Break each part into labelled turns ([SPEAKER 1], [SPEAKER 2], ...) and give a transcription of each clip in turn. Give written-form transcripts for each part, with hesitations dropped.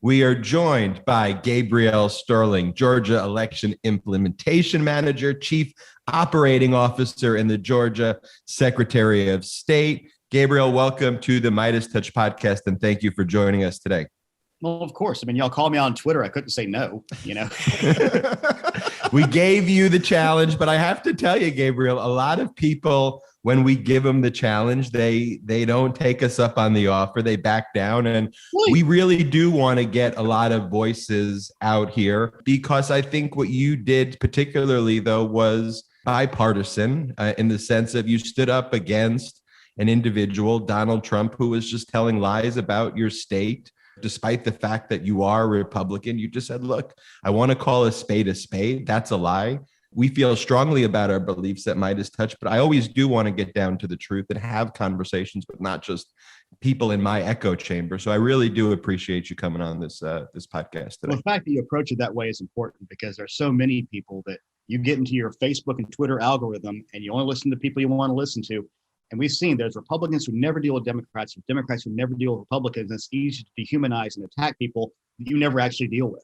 [SPEAKER 1] We are joined by Gabriel Sterling, Georgia Election Implementation Manager, Chief Operating Officer in the Georgia Secretary of State. Gabriel, welcome to the MeidasTouch podcast, and thank you for joining us today.
[SPEAKER 2] Well, of course. I mean, y'all called me on Twitter. I couldn't say no, you know.
[SPEAKER 1] We gave you the challenge, but I have to tell you, Gabriel, a lot of people, when we give them the challenge, they don't take us up on the offer. They back down. And we really do want to get a lot of voices out here, because I think what you did particularly, though, was bipartisan in the sense of you stood up against an individual, Donald Trump, who was just telling lies about your state. Despite the fact that you are a Republican, you just said, look, I want to call a spade a spade. That's a lie. We feel strongly about our beliefs at MeidasTouch, but I always do want to get down to the truth and have conversations with not just people in my echo chamber. So I really do appreciate you coming on this podcast today.
[SPEAKER 2] Well, the fact that you approach it that way is important, because there's so many people that you get into your Facebook and Twitter algorithm and you only listen to people you want to listen to. And we've seen there's Republicans who never deal with Democrats, or Democrats who never deal with Republicans. It's easy to dehumanize and attack people that you never actually deal with.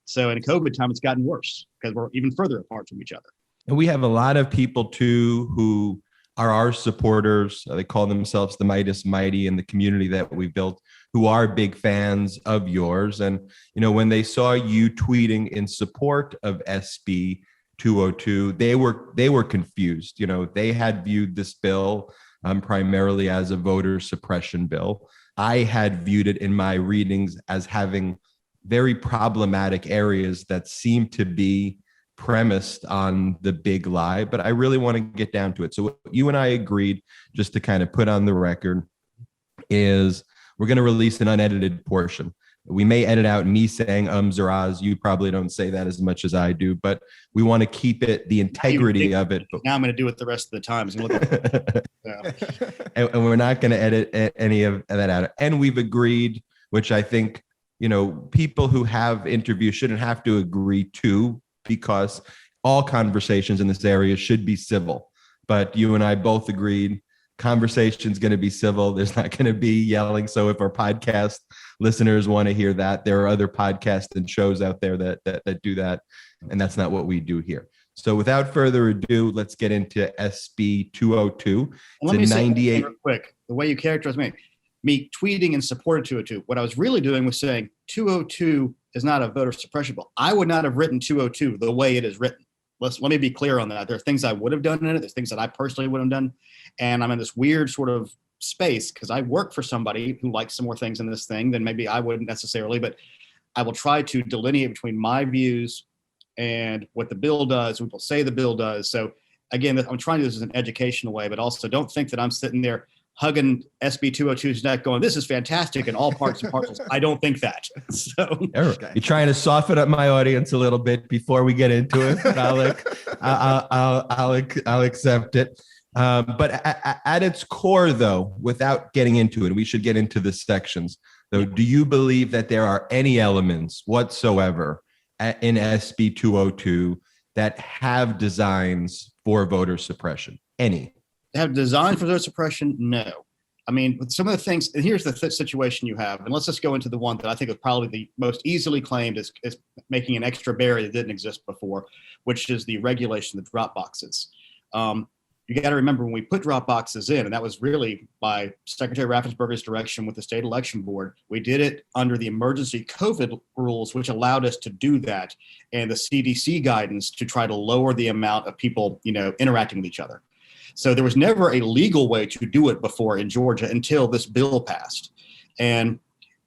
[SPEAKER 2] So in COVID time, it's gotten worse because we're even further apart from each other.
[SPEAKER 1] And we have a lot of people, too, who are our supporters. They call themselves the Meidas Mighty in the community that we built, who are big fans of yours. And, you know, when they saw you tweeting in support of SB 202, they were confused. You know, they had viewed this bill primarily as a voter suppression bill. I had viewed it in my readings as having very problematic areas that seem to be premised on the big lie, but I really want to get down to it. So what you and I agreed, just to kind of put on the record, is we're going to release an unedited portion. We may edit out me saying ums or ahs. You probably don't say that as much as I do, but we want to keep it, the integrity of it.
[SPEAKER 2] Now I'm going to do it the rest of the time.
[SPEAKER 1] And we're not going to edit any of that out. And we've agreed, which I think, you know, people who have interviews shouldn't have to agree to, because all conversations in this area should be civil. But you and I both agreed conversation's going to be civil. There's not going to be yelling. So if our podcast listeners want to hear that, there are other podcasts and shows out there that do that. And that's not what we do here. So without further ado, let's get into SB 202.
[SPEAKER 2] Let me say real quick, the way you characterize me tweeting in support of 202, what I was really doing was saying 202 is not a voter suppression bill. I would not have written 202 the way it is written. Let me be clear on that. There are things I would have done in it. There's things that I personally would have done. And I'm in this weird sort of space because I work for somebody who likes some more things in this thing than maybe I wouldn't necessarily, but I will try to delineate between my views and what the bill does, what people say the bill does. So again, I'm trying to do this in an educational way, but also don't think that I'm sitting there hugging SB 202's neck going, this is fantastic in all parts and parcels. I don't think that. So
[SPEAKER 1] you're trying to soften up my audience a little bit before we get into it, but I'll accept it. But at its core, though, without getting into it, we should get into the sections. Though, do you believe that there are any elements whatsoever in SB 202 that have designs for voter suppression? Any?
[SPEAKER 2] Have design for voter suppression? No. I mean, with some of the things, and here's the situation you have, and let's just go into the one that I think is probably the most easily claimed as making an extra barrier that didn't exist before, which is the regulation of drop boxes. You got to remember when we put drop boxes in, and that was really by Secretary Raffensperger's direction with the state election board, we did it under the emergency COVID rules, which allowed us to do that, and the CDC guidance to try to lower the amount of people, you know, interacting with each other. So there was never a legal way to do it before in Georgia until this bill passed. And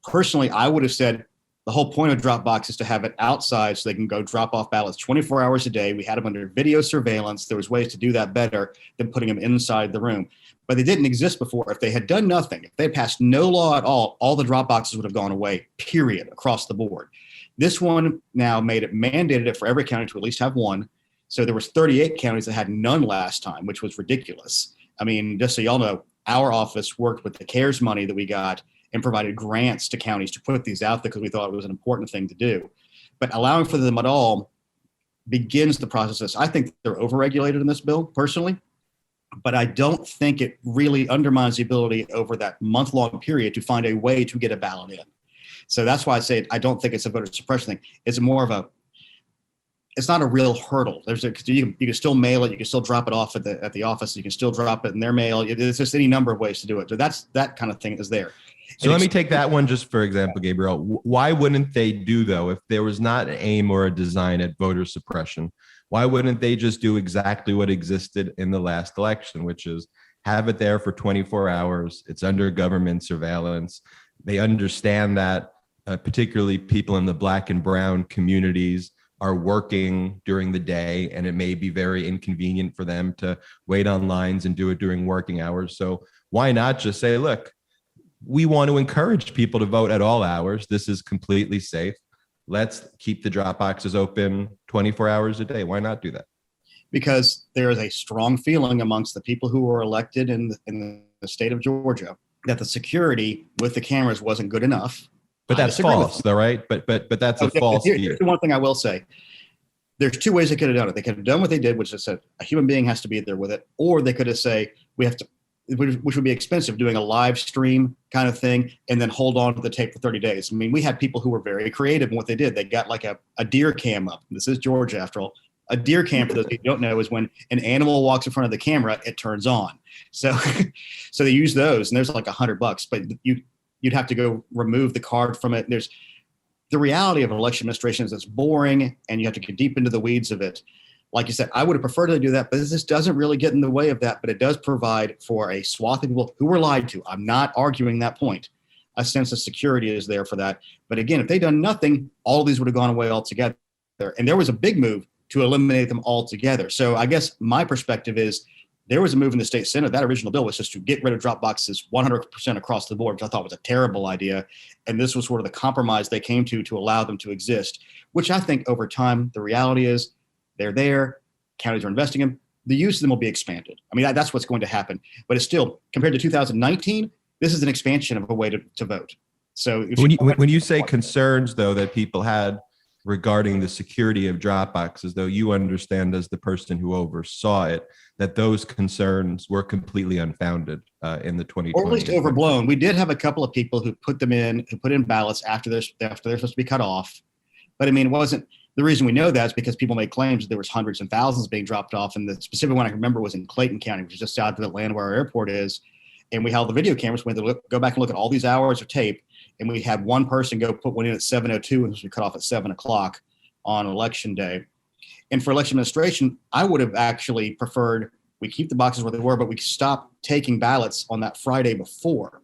[SPEAKER 2] personally, I would have said the whole point of Dropbox is to have it outside so they can go drop off ballots 24 hours a day. We had them under video surveillance. There was ways to do that better than putting them inside the room. But they didn't exist before. If they had done nothing, if they passed no law at all the drop boxes would have gone away, period, across the board. This one now mandated it for every county to at least have one. So there was 38 counties that had none last time, which was ridiculous. I mean, just so y'all know, our office worked with the CARES money that we got and provided grants to counties to put these out there because we thought it was an important thing to do. But allowing for them at all begins the process. I think they're overregulated in this bill, personally, but I don't think it really undermines the ability over that month-long period to find a way to get a ballot in. So that's why I say I don't think it's a voter suppression thing. It's more of it's not a real hurdle. You can still mail it. You can still drop it off at the office. You can still drop it in their mail. There's just any number of ways to do it. So that kind of thing is there.
[SPEAKER 1] So let me take that one just for example, Gabriel. Why wouldn't they do, though, if there was not an aim or a design at voter suppression? Why wouldn't they just do exactly what existed in the last election, which is have it there for 24 hours? It's under government surveillance. They understand that particularly people in the Black and brown communities are working during the day, and it may be very inconvenient for them to wait on lines and do it during working hours. So why not just say, look, we want to encourage people to vote at all hours. This is completely safe. Let's keep the drop boxes open 24 hours a day. Why not do that?
[SPEAKER 2] Because there is a strong feeling amongst the people who were elected in the state of Georgia that the security with the cameras wasn't good enough.
[SPEAKER 1] But that's false, though, right? But that's a false view.
[SPEAKER 2] Here's the one thing I will say. There's two ways they could have done it. They could have done what they did, which is said a human being has to be there with it, or they could have say we have to, which would be expensive, doing a live stream kind of thing, and then hold on to the tape for 30 days. I mean, we had people who were very creative in what they did. They got like a deer cam up. This is Georgia, after all. A deer cam, for those who don't know, is when an animal walks in front of the camera, it turns on. So they use those, and there's like $100, but you'd have to go remove the card from it. The reality of an election administration is it's boring, and you have to get deep into the weeds of it. Like you said, I would have preferred to do that, but this doesn't really get in the way of that. But it does provide for a swath of people who were lied to. I'm not arguing that point. A sense of security is there for that. But again, if they'd done nothing, all of these would have gone away altogether. And there was a big move to eliminate them altogether. So I guess my perspective is there was a move in the state Senate. That original bill was just to get rid of drop boxes 100% across the board, which I thought was a terrible idea. And this was sort of the compromise they came to allow them to exist, which I think over time, the reality is they're there. Counties are investing in them. The use of them will be expanded. I mean, that's what's going to happen. But it's still, compared to 2019, this is an expansion of a way to vote. So
[SPEAKER 1] when you say concerns, though, that people had regarding the security of drop boxes, though, you understand as the person who oversaw it that those concerns were completely unfounded in the 2020,
[SPEAKER 2] or at least overblown. We did have a couple of people who put in ballots after they're supposed to be cut off. But I mean, it wasn't. The reason we know that is because people made claims that there was hundreds and thousands being dropped off. And the specific one I remember was in Clayton County, which is just south of Atlanta where our airport is. And we held the video cameras. We had to go back and look at all these hours of tape. And we had one person go put one in at 7:02 and we cut off at 7 o'clock on election day. And for election administration, I would have actually preferred we keep the boxes where they were, but we stop taking ballots on that Friday before,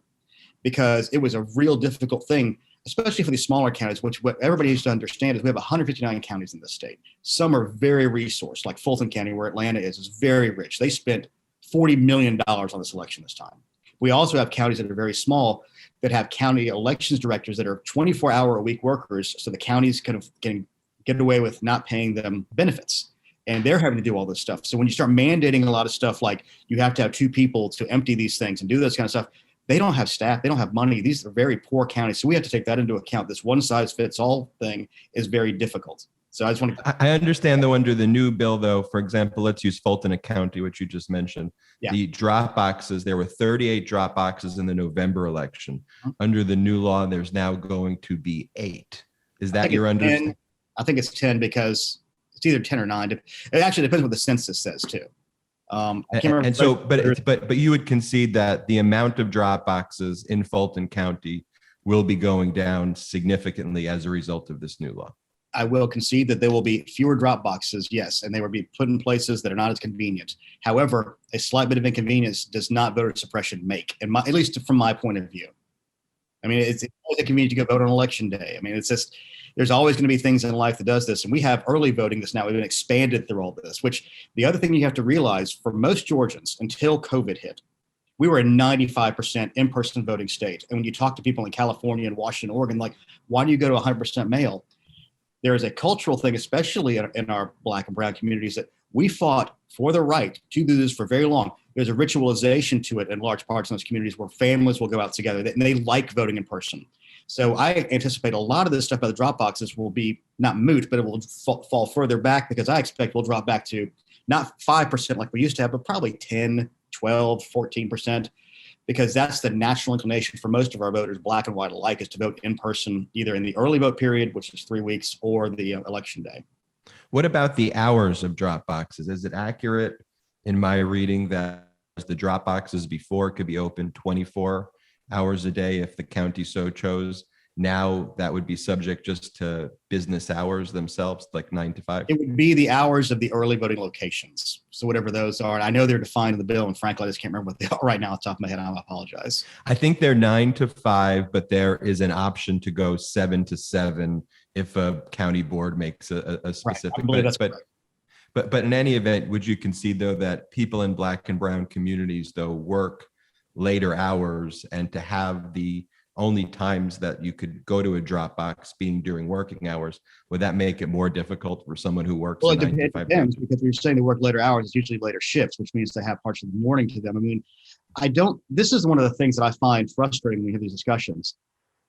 [SPEAKER 2] because it was a real difficult thing, especially for these smaller counties, which what everybody needs to understand is we have 159 counties in the state. Some are very resourced, like Fulton County, where Atlanta is very rich. They spent $40 million on this election this time. We also have counties that are very small that have county elections directors that are 24-hour-a-week workers, so the counties kind of can get away with not paying them benefits. And they're having to do all this stuff. So when you start mandating a lot of stuff, like you have to have 2 people to empty these things and do this kind of stuff, they don't have staff. They don't have money. These are very poor counties. So we have to take that into account. This one-size-fits-all thing is very difficult. So I just want to.
[SPEAKER 1] I understand, though, under the new bill, though, for example, let's use Fulton County, which you just mentioned. Yeah. The drop boxes, there were 38 drop boxes in the November election. Mm-hmm. Under the new law, there's now going to be 8. Is that your understanding?
[SPEAKER 2] I think it's 10 because it's either 10 or 9. It actually depends what the census says, too. I can't remember.
[SPEAKER 1] And so, but you would concede that the amount of drop boxes in Fulton County will be going down significantly as a result of this new law.
[SPEAKER 2] I will concede that there will be fewer drop boxes, yes, and they will be put in places that are not as convenient. However, a slight bit of inconvenience does not voter suppression make, at least from my point of view. I mean, it's always inconvenient to go vote on election day. I mean, it's just, there's always going to be things in life that does this. And we have early voting this now. We've been expanded through all this, which the other thing you have to realize for most Georgians until COVID hit, we were a 95% in-person voting state. And when you talk to people in California and Washington, Oregon, like, why do you go to 100% mail? There is a cultural thing, especially in our Black and brown communities, that we fought for the right to do this for very long. There's a ritualization to it in large parts of those communities where families will go out together and they like voting in person. So I anticipate a lot of this stuff by the drop boxes will be not moot, but it will fall further back, because I expect we'll drop back to not 5% like we used to have, but probably 10, 12, 14%. because that's the natural inclination for most of our voters, black and white alike, is to vote in person, either in the early vote period, which is 3 weeks, or the election day.
[SPEAKER 1] What about the hours of drop boxes? Is it accurate in my reading that the drop boxes before could be open 24 hours a day if the county so chose? Now that would be subject just to business hours themselves, like 9 to 5?
[SPEAKER 2] It would be the hours of the early voting locations. So whatever those are. And I know they're defined in the bill, and frankly, I just can't remember what they are right now off the top of my head. I apologize.
[SPEAKER 1] I think they're 9 to 5, but there is an option to go 7 to 7 if a county board makes a specific.
[SPEAKER 2] Right.
[SPEAKER 1] But in any event, would you concede, though, that people in black and brown communities, though, work later hours, and to have the only times that you could go to a drop box being during working hours, would that make it more difficult for someone who works?
[SPEAKER 2] Well, it depends, because you're saying they work later hours, it's usually later shifts, which means they have parts of the morning to them. I mean, this is one of the things that I find frustrating when we have these discussions.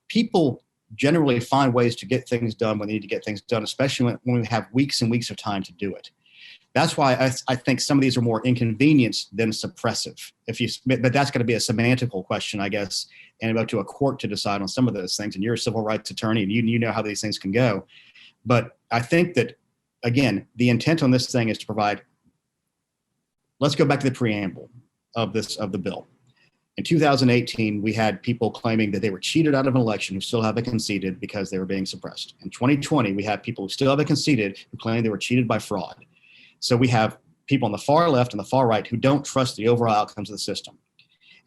[SPEAKER 2] People generally find ways to get things done when they need to get things done, especially when we have weeks and weeks of time to do it. That's why I think some of these are more inconvenience than suppressive. But that's going to be a semantical question, I guess, and up to a court to decide on some of those things. And you're a civil rights attorney, and you know how these things can go. But I think that, again, the intent on this thing is to provide. Let's go back to the preamble of the bill. In 2018, we had people claiming that they were cheated out of an election who still haven't conceded because they were being suppressed. In 2020, we have people who still haven't conceded who claim they were cheated by fraud. So we have people on the far left and the far right who don't trust the overall outcomes of the system.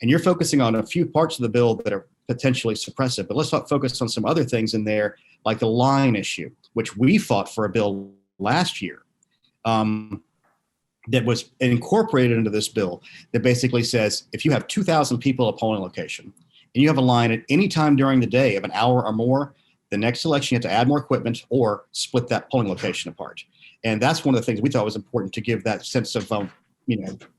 [SPEAKER 2] And you're focusing on a few parts of the bill that are potentially suppressive, but let's not focus on some other things in there, like the line issue, which we fought for a bill last year that was incorporated into this bill that basically says if you have 2,000 people at a polling location and you have a line at any time during the day of an hour or more, the next election you have to add more equipment or split that polling location apart. And that's one of the things we thought was important, to give that sense of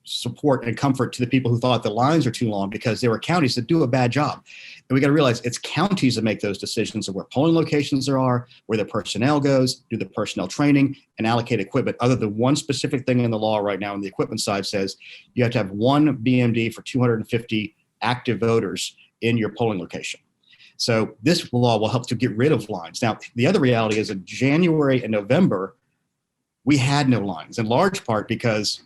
[SPEAKER 2] support and comfort to the people who thought the lines are too long, because there were counties that do a bad job. And we got to realize it's counties that make those decisions of where polling locations there are, where the personnel goes, do the personnel training, and allocate equipment. Other than one specific thing in the law right now on the equipment side says you have to have one BMD for 250 active voters in your polling location. So this law will help to get rid of lines. Now, the other reality is in January and November, we had no lines, in large part because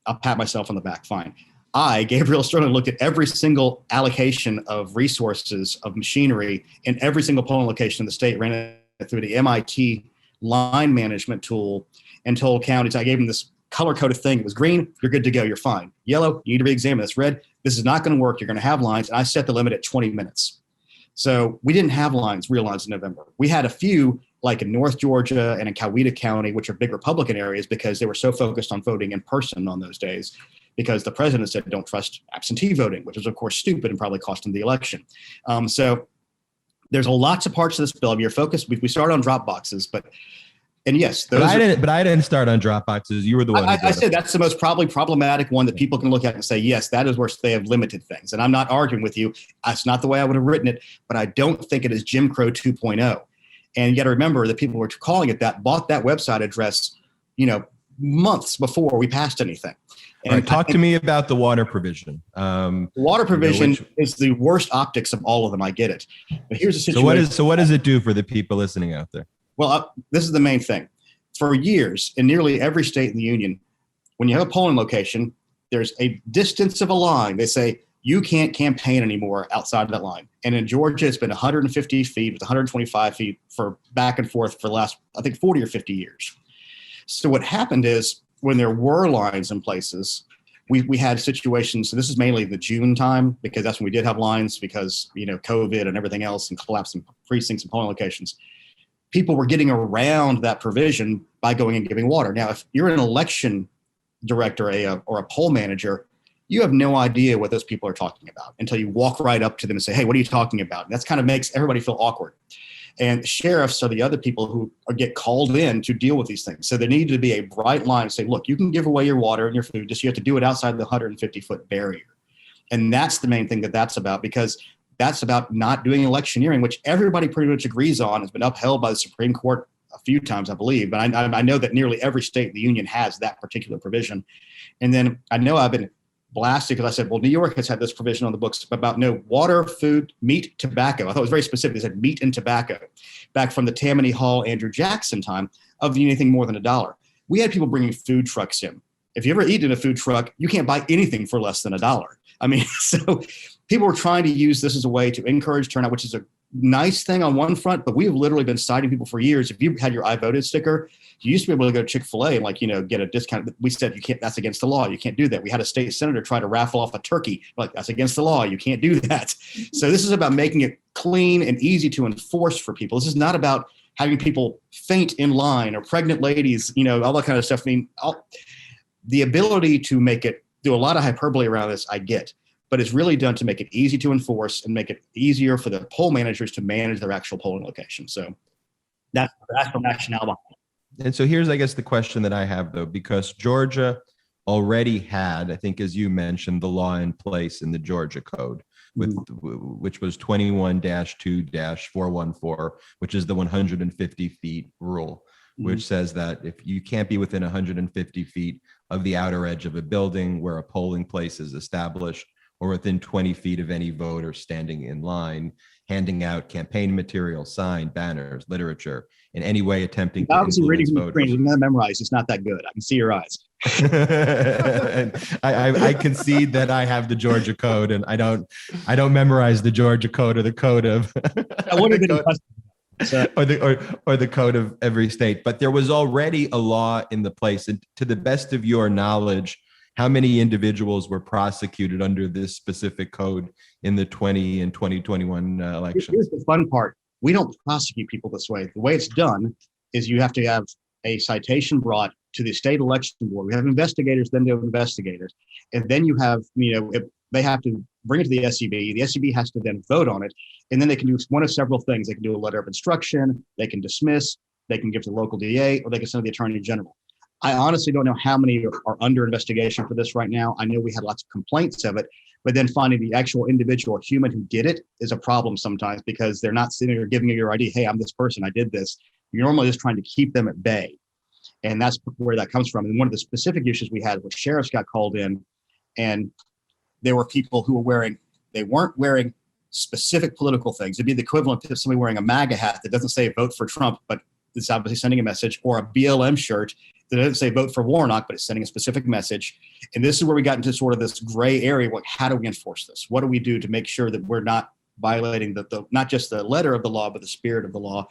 [SPEAKER 2] I'll pat myself on the back, fine. Gabriel Sterling, looked at every single allocation of resources, of machinery in every single polling location in the state, ran it through the MIT line management tool, and told counties, I gave them this color-coded thing. It was green, you're good to go, you're fine. Yellow, you need to re-examine this. Red, this is not going to work, you're going to have lines. And I set the limit at 20 minutes. So we didn't have real lines in November. We had a few, like in North Georgia and in Coweta County, which are big Republican areas, because they were so focused on voting in person on those days, because the president said don't trust absentee voting, which is, of course, stupid and probably cost him the election. So there's lots of parts of this bill. Your focus, we started on drop boxes, and yes, those
[SPEAKER 1] but I didn't start on drop boxes. You were the one.
[SPEAKER 2] I said that's the most probably problematic one that people can look at and say, yes, that is where they have limited things. And I'm not arguing with you. That's not the way I would have written it, but I don't think it is Jim Crow 2.0. And you got to remember that people were calling it that, bought that website address, months before we passed anything. And
[SPEAKER 1] all right, talk to me about the water provision.
[SPEAKER 2] The water provision is the worst optics of all of them. I get it. But here's the situation.
[SPEAKER 1] So what does it do for the people listening out there?
[SPEAKER 2] Well, this is the main thing. For years, in nearly every state in the union, when you have a polling location, there's a distance of a line. They say, you can't campaign anymore outside of that line. And in Georgia, it's been 150 feet with 125 feet for back and forth for the last, I think, 40 or 50 years. So what happened is when there were lines in places, we had situations. So this is mainly the June time, because that's when we did have lines because, COVID and everything else and collapsing precincts and polling locations. People were getting around that provision by going and giving water. Now, if you're an election director or a poll manager, you have no idea what those people are talking about until you walk right up to them and say, hey, what are you talking about? And that's kind of makes everybody feel awkward. And sheriffs are the other people who get called in to deal with these things. So there needed to be a bright line to say, look, you can give away your water and your food, just you have to do it outside the 150-foot barrier. And that's the main thing that's about, because that's about not doing electioneering, which everybody pretty much agrees on, has been upheld by the Supreme Court a few times, I believe. But I know that nearly every state in the union has that particular provision. And then I know I've been blasted because I said, well, New York has had this provision on the books about no water, food, meat, tobacco. I thought it was very specific. They said meat and tobacco back from the Tammany Hall, Andrew Jackson time of anything more than $1. We had people bringing food trucks in. If you ever eat in a food truck, you can't buy anything for less than $1. I mean, so people were trying to use this as a way to encourage turnout, which is a nice thing on one front, but we've literally been citing people for years. If you had your I voted sticker, you used to be able to go to Chick-fil-A and get a discount. We said, you can't, that's against the law. You can't do that. We had a state senator try to raffle off a turkey. Like, that's against the law. You can't do that. So this is about making it clean and easy to enforce for people. This is not about having people faint in line or pregnant ladies, all that kind of stuff. I mean, the ability to make it, do a lot of hyperbole around this, I get, but it's really done to make it easy to enforce and make it easier for the poll managers to manage their actual polling location. So that's the rationale behind it.
[SPEAKER 1] And so here's, I guess, the question that I have, though, because Georgia already had, I think, as you mentioned, the law in place in the Georgia Code, which was 21-2-414, which is the 150 feet rule, which says that if you can't be within 150 feet of the outer edge of a building where a polling place is established, or within 20 feet of any voter standing in line, handing out campaign material, sign, banners, literature, in any way attempting to
[SPEAKER 2] obviously reading
[SPEAKER 1] influence
[SPEAKER 2] from the
[SPEAKER 1] voters.
[SPEAKER 2] screen, you're not memorized. It's not that good. I can see your eyes.
[SPEAKER 1] And I concede that I have the Georgia Code, and I don't memorize the Georgia Code or the code of or the code of every state. But there was already a law in the place, and to the best of your knowledge, how many individuals were prosecuted under this specific code in the 20 and 2021 elections?
[SPEAKER 2] Here's the fun part. We don't prosecute people this way. The way it's done is you have to have a citation brought to the state election board. We have investigators, then they have investigators. And then you have, they have to bring it to the SEB. The SEB has to then vote on it. And then they can do one of several things. They can do a letter of instruction, they can dismiss, they can give to the local DA, or they can send to the attorney general. I honestly don't know how many are under investigation for this right now. I know we had lots of complaints of it, but then finding the actual individual human who did it is a problem sometimes because they're not sitting there giving you your ID. Hey, I'm this person, I did this. You're normally just trying to keep them at bay. And that's where that comes from. And one of the specific issues we had was sheriffs got called in, and there were people who they weren't wearing specific political things. It'd be the equivalent of somebody wearing a MAGA hat that doesn't say vote for Trump, but it's obviously sending a message, or a BLM shirt that doesn't say vote for Warnock, but it's sending a specific message. And this is where we got into sort of this gray area. How do we enforce this? What do we do to make sure that we're not violating not just the letter of the law, but the spirit of the law?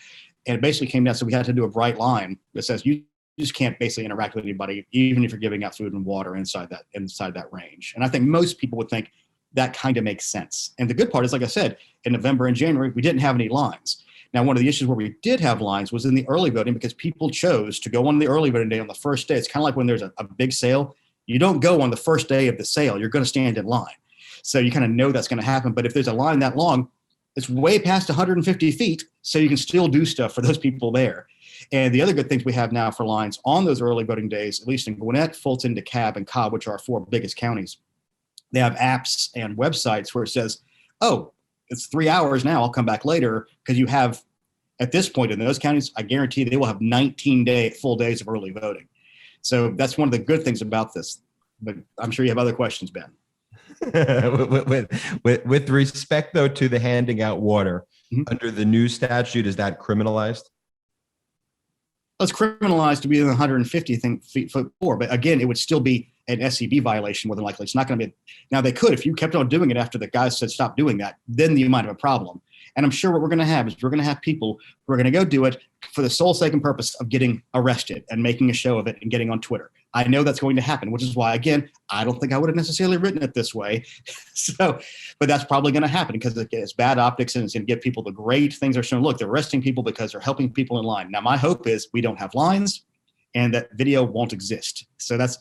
[SPEAKER 2] And it basically came down, so we had to do a bright line that says you just can't basically interact with anybody, even if you're giving out food and water inside that range. And I think most people would think that kind of makes sense. And the good part is, like I said, in November and January, we didn't have any lines. Now, one of the issues where we did have lines was in the early voting, because people chose to go on the early voting day on the first day. It's kind of like when there's a big sale. You don't go on the first day of the sale. You're going to stand in line. So you kind of know that's going to happen. But if there's a line that long, it's way past 150 feet, so you can still do stuff for those people there. And the other good things we have now for lines on those early voting days, at least in Gwinnett, Fulton, DeKalb, and Cobb, which are our 4 biggest counties, they have apps and websites where it says, oh, it's 3 hours now, I'll come back later, because you have, at this point in those counties, I guarantee they will have 19 full days of early voting. So that's one of the good things about this. But I'm sure you have other questions, Ben.
[SPEAKER 1] with respect, though, to the handing out water, under the new statute, is that criminalized?
[SPEAKER 2] It's criminalized to be in the 150 foot floor, but again, it would still be an SEB violation more than likely. It's not going to be. Now, they could, if you kept on doing it after the guys said stop doing that, then you might have a problem. And I'm sure what we're going to have is we're going to have people who are going to go do it for the sole sake and purpose of getting arrested and making a show of it and getting on Twitter. I know that's going to happen, which is why, again, I don't think I would have necessarily written it this way. But that's probably going to happen because it's bad optics and it's going to get people the great things they're showing. Look, they're arresting people because they're helping people in line. Now, my hope is we don't have lines and that video won't exist. So that's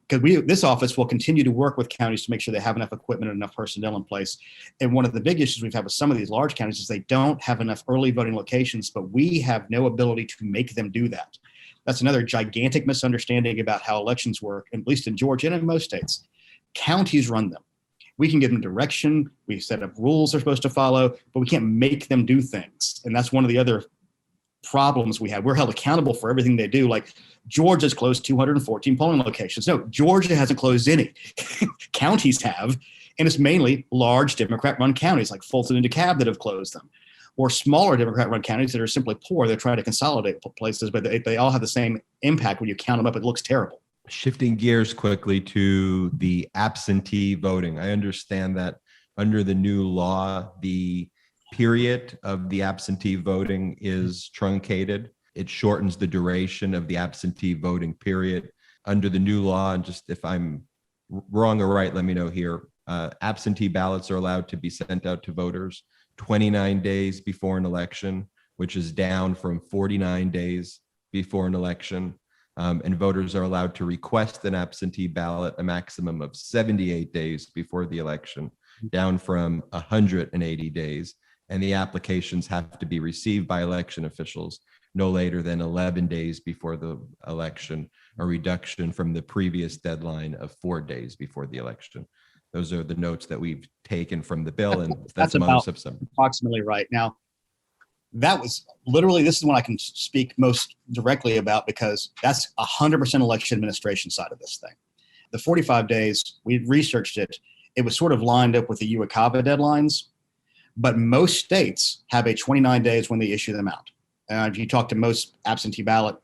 [SPEAKER 2] because this office will continue to work with counties to make sure they have enough equipment and enough personnel in place. And one of the big issues we've had with some of these large counties is they don't have enough early voting locations, but we have no ability to make them do that. That's another gigantic misunderstanding about how elections work, at least in Georgia and in most states. Counties run them. We can give them direction. We set up rules they're supposed to follow, but we can't make them do things. And that's one of the other problems we have. We're held accountable for everything they do. Like Georgia's closed 214 polling locations. No, Georgia hasn't closed any. Counties have, and it's mainly large Democrat-run counties like Fulton and DeKalb that have closed them, or smaller Democrat-run counties that are simply poor. They're trying to consolidate places, but they all have the same impact. When you count them up, it looks terrible.
[SPEAKER 1] Shifting gears quickly to the absentee voting. I understand that under the new law, the period of the absentee voting is truncated. It shortens the duration of the absentee voting period. Under the new law, and just if I'm wrong or right, let me know here, absentee ballots are allowed to be sent out to voters 29 days before an election, which is down from 49 days before an election. And voters are allowed to request an absentee ballot a maximum of 78 days before the election, down from 180 days. And the applications have to be received by election officials no later than 11 days before the election, a reduction from the previous deadline of 4 days before the election. Those are the notes that we've taken from the bill, and that's among some.
[SPEAKER 2] Approximately right. Now, that was literally, this is one I can speak most directly about because that's 100% election administration side of this thing. The 45 days, we researched it. It was sort of lined up with the UACAVA deadlines, but most states have a 29 days when they issue them out. If you talk to most absentee ballot,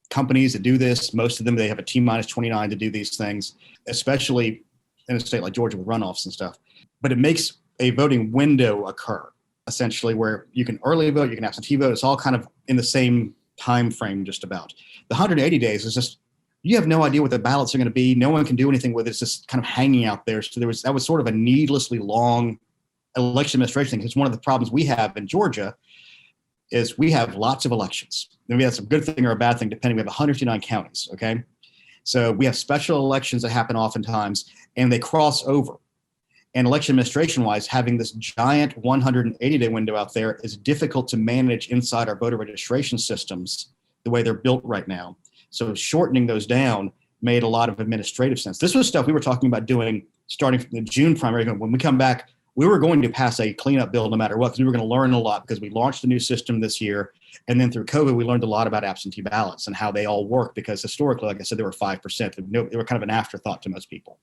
[SPEAKER 2] companies that do this, most of them, they have a T-minus 29 to do these things, especially in a state like Georgia with runoffs and stuff. But it makes a voting window occur, essentially, where you can early vote, you can absentee vote. It's all kind of in the same time frame, just about. The 180 days is just, you have no idea what the ballots are going to be. No one can do anything with it. It's just kind of hanging out there. So that was sort of a needlessly long election administration thing. Because one of the problems we have in Georgia is we have lots of elections. And we have some good thing or a bad thing, depending. We have 159 counties, okay? So we have special elections that happen oftentimes, and they cross over. And election administration-wise, having this giant 180-day window out there is difficult to manage inside our voter registration systems the way they're built right now. So shortening those down made a lot of administrative sense. This was stuff we were talking about doing starting from the June primary. When we come back, we were going to pass a cleanup bill no matter what, because we were going to learn a lot, because we launched a new system this year. And then through COVID, we learned a lot about absentee ballots and how they all work, because historically, like I said, they were 5%. They were kind of an afterthought to most people.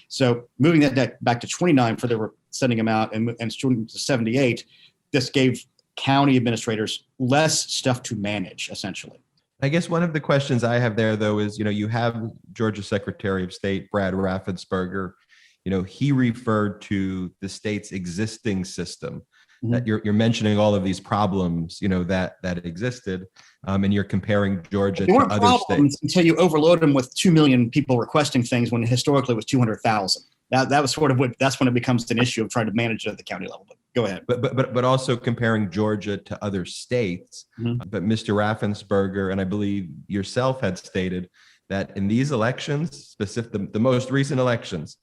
[SPEAKER 2] So moving that back to 29 for they were sending them out and to 78, this gave county administrators less stuff to manage, essentially.
[SPEAKER 1] I guess one of the questions I have there, though, is, you have Georgia Secretary of State, Brad Raffensperger. He referred to the state's existing system. Mm-hmm. That you're mentioning all of these problems, that existed, and you're comparing Georgia to other states
[SPEAKER 2] until you overload them with 2 million people requesting things when historically it was 200,000. That was sort of that's when it becomes an issue of trying to manage it at the county level. But go ahead.
[SPEAKER 1] But also comparing Georgia to other states. Mm-hmm. But Mr. Raffensperger, and I believe yourself, had stated that in these elections, the most recent elections,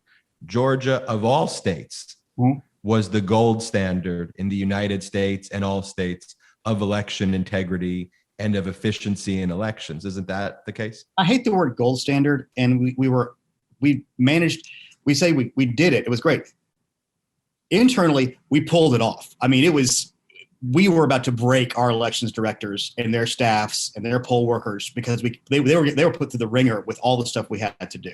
[SPEAKER 1] Georgia of all states. Mm-hmm. was the gold standard in the United States and all states of election integrity and of efficiency in elections. Isn't that the case?
[SPEAKER 2] I hate the word gold standard. And we did it. It was great. Internally, we pulled it off. I mean, we were about to break our elections directors and their staffs and their poll workers, because they were put through the ringer with all the stuff we had to do.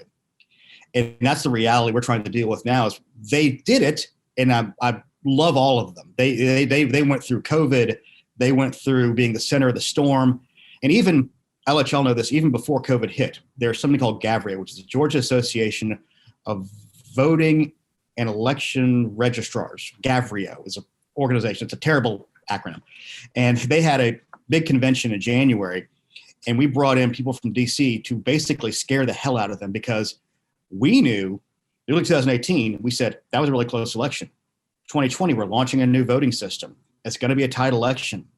[SPEAKER 2] And that's the reality we're trying to deal with now. Is they did it. And I love all of them. They went through COVID. They went through being the center of the storm. And even, I'll let y'all know this, even before COVID hit, there's something called Gabriel, which is the Georgia Association of Voting and Election Registrars. Gavrio is an organization. It's a terrible acronym. And they had a big convention in January. And we brought in people from DC to basically scare the hell out of them, because we knew, early 2018, we said that was a really close election. 2020, we're launching a new voting system. It's going to be a tight election.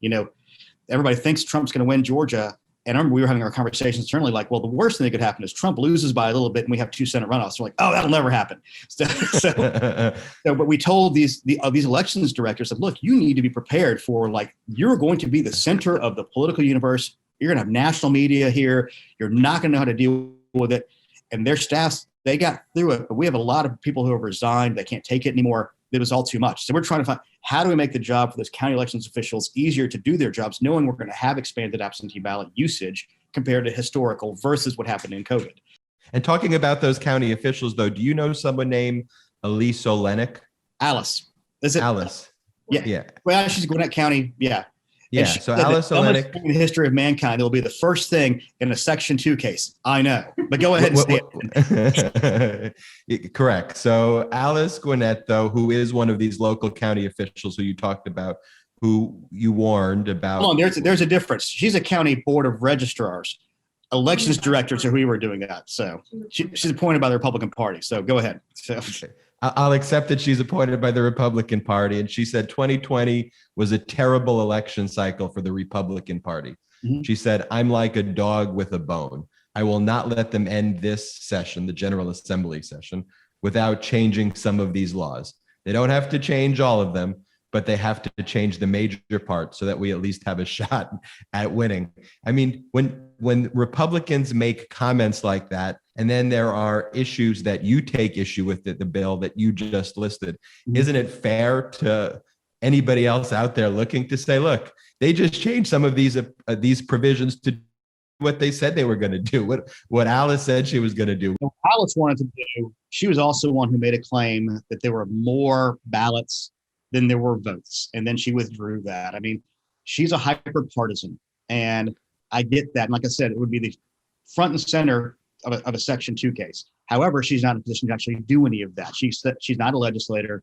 [SPEAKER 2] Everybody thinks Trump's going to win Georgia. And I remember we were having our conversations internally, like, well, the worst thing that could happen is Trump loses by a little bit and we have 2 Senate runoffs. We're like, oh, that'll never happen. But we told these elections directors, said, look, you need to be prepared for, like, you're going to be the center of the political universe. You're going to have national media here. You're not going to know how to deal with it. And their staffs, they got through it. But we have a lot of people who have resigned. They can't take it anymore. it was all too much. So we're trying to find, how do we make the job for those county elections officials easier to do their jobs, knowing we're going to have expanded absentee ballot usage compared to historical versus what happened in COVID.
[SPEAKER 1] And talking about those county officials, though, do you know someone named Elise Olenek?
[SPEAKER 2] Alice. Is it?
[SPEAKER 1] Alice.
[SPEAKER 2] Yeah.
[SPEAKER 1] Yeah.
[SPEAKER 2] Well, she's Gwinnett County. Yeah.
[SPEAKER 1] Yeah. So Alice Olenek.
[SPEAKER 2] In the history of mankind, it'll be the first thing in a Section 2 case. I know, but go ahead and say
[SPEAKER 1] it. Correct. So Alice Gwinnett, though, who is one of these local county officials who you talked about, who you warned about.
[SPEAKER 2] Hold on, there's a difference. She's a county board of registrars. Elections directors are who we were doing that. So she's appointed by the Republican Party. So go ahead. So.
[SPEAKER 1] Okay. I'll accept that she's appointed by the Republican Party. And she said 2020 was a terrible election cycle for the Republican Party. Mm-hmm. She said, I'm like a dog with a bone. I will not let them end this session, the General Assembly session, without changing some of these laws. They don't have to change all of them, but they have to change the major part so that we at least have a shot at winning. I mean, when Republicans make comments like that, and then there are issues that you take issue with the bill that you just listed, isn't it fair to anybody else out there looking to say, look, they just changed some of these provisions to what they said they were going to do, what Alice said she was going to do.
[SPEAKER 2] What Alice wanted to do, she was also one who made a claim that there were more ballots than there were votes. And then she withdrew that. I mean, she's a hyper partisan, and I get that. And like I said, it would be the front and center of a Section 2 case. However, she's not in a position to actually do any of that. She's not a legislator.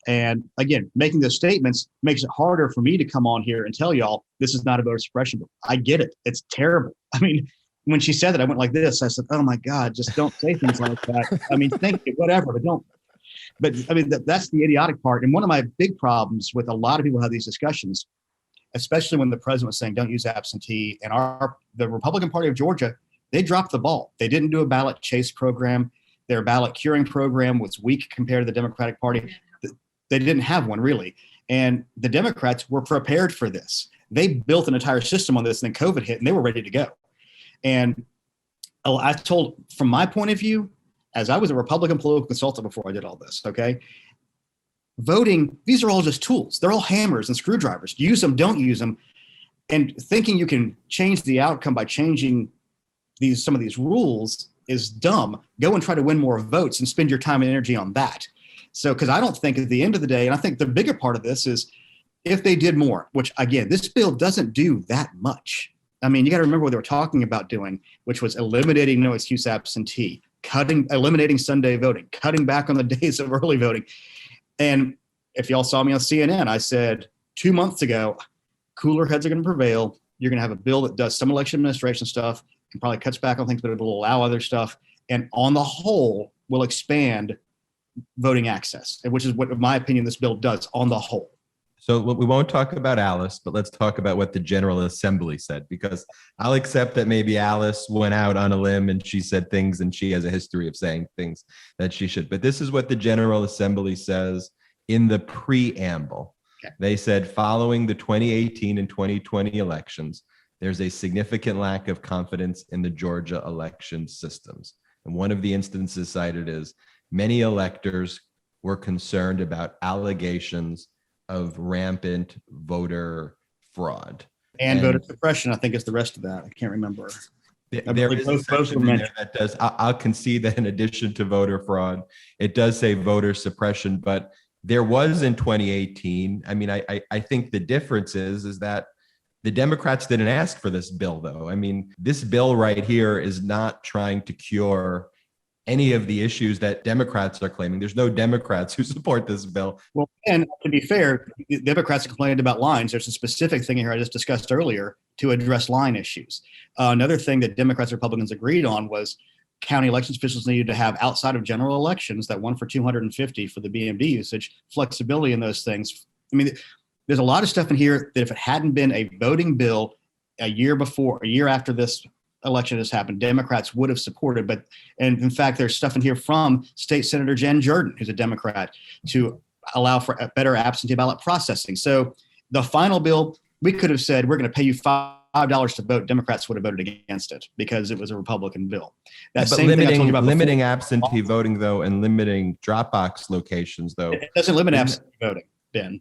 [SPEAKER 2] And again, making those statements makes it harder for me to come on here and tell y'all this is not a voter suppression bill. I get it. It's terrible. I mean, when she said that, I went like this. I said, oh my God, just don't say things like that. I mean, think it, whatever, but don't. But I mean, that's the idiotic part. And one of my big problems with a lot of people who have these discussions, especially when the president was saying, don't use absentee, and the Republican Party of Georgia, they dropped the ball. They didn't do a ballot chase program. Their ballot curing program was weak compared to the Democratic Party. They didn't have one really. And the Democrats were prepared for this. They built an entire system on this, and then COVID hit and they were ready to go. And I told, from my point of view, as I was a Republican political consultant before I did all this, okay, voting, these are all just tools. They're all hammers and screwdrivers. Use them, don't use them. And thinking you can change the outcome by changing some of these rules is dumb. Go and try to win more votes and spend your time and energy on that. So, because I don't think at the end of the day, and I think the bigger part of this is if they did more, which again, this bill doesn't do that much. I mean, you got to remember what they were talking about doing, which was eliminating no excuse absentee, eliminating Sunday voting, cutting back on the days of early voting. And if y'all saw me on CNN, I said 2 months ago, cooler heads are going to prevail. You're going to have a bill that does some election administration stuff and probably cuts back on things, but it will allow other stuff. And on the whole, will expand voting access, which is what, in my opinion, this bill does on the whole.
[SPEAKER 1] So we won't talk about Alice, but let's talk about what the General Assembly said, because I'll accept that maybe Alice went out on a limb and she said things and she has a history of saying things that she should. But this is what the General Assembly says in the preamble. Okay. They said, following the 2018 and 2020 elections, there's a significant lack of confidence in the Georgia election systems. And one of the instances cited is many electors were concerned about allegations of rampant voter fraud
[SPEAKER 2] and voter suppression. I think is the rest of that. I can't remember.
[SPEAKER 1] There is a section in there that does. I'll concede that in addition to voter fraud, it does say voter suppression. But there was in 2018. I mean, I think the difference is that the Democrats didn't ask for this bill, though. I mean, this bill right here is not trying to cure any of the issues that Democrats are claiming. There's no Democrats who support this bill.
[SPEAKER 2] Well, and to be fair, Democrats complained about lines. There's a specific thing here I just discussed earlier to address line issues. Another thing that Democrats and Republicans agreed on was county elections officials needed to have, outside of general elections, that 1 for 250 for the BMD usage, flexibility in those things. I mean, there's a lot of stuff in here that if it hadn't been a voting bill a year after this election has happened, Democrats would have supported. And in fact, there's stuff in here from State Senator Jen Jordan, who's a Democrat, to allow for a better absentee ballot processing. So the final bill, we could have said, we're going to pay you $5 $5 to vote, Democrats would have voted against it because it was a Republican bill. That
[SPEAKER 1] But
[SPEAKER 2] same thing I told you about
[SPEAKER 1] limiting
[SPEAKER 2] before.
[SPEAKER 1] absentee voting, though, and limiting Dropbox locations, though,
[SPEAKER 2] It doesn't limit absentee voting, Ben.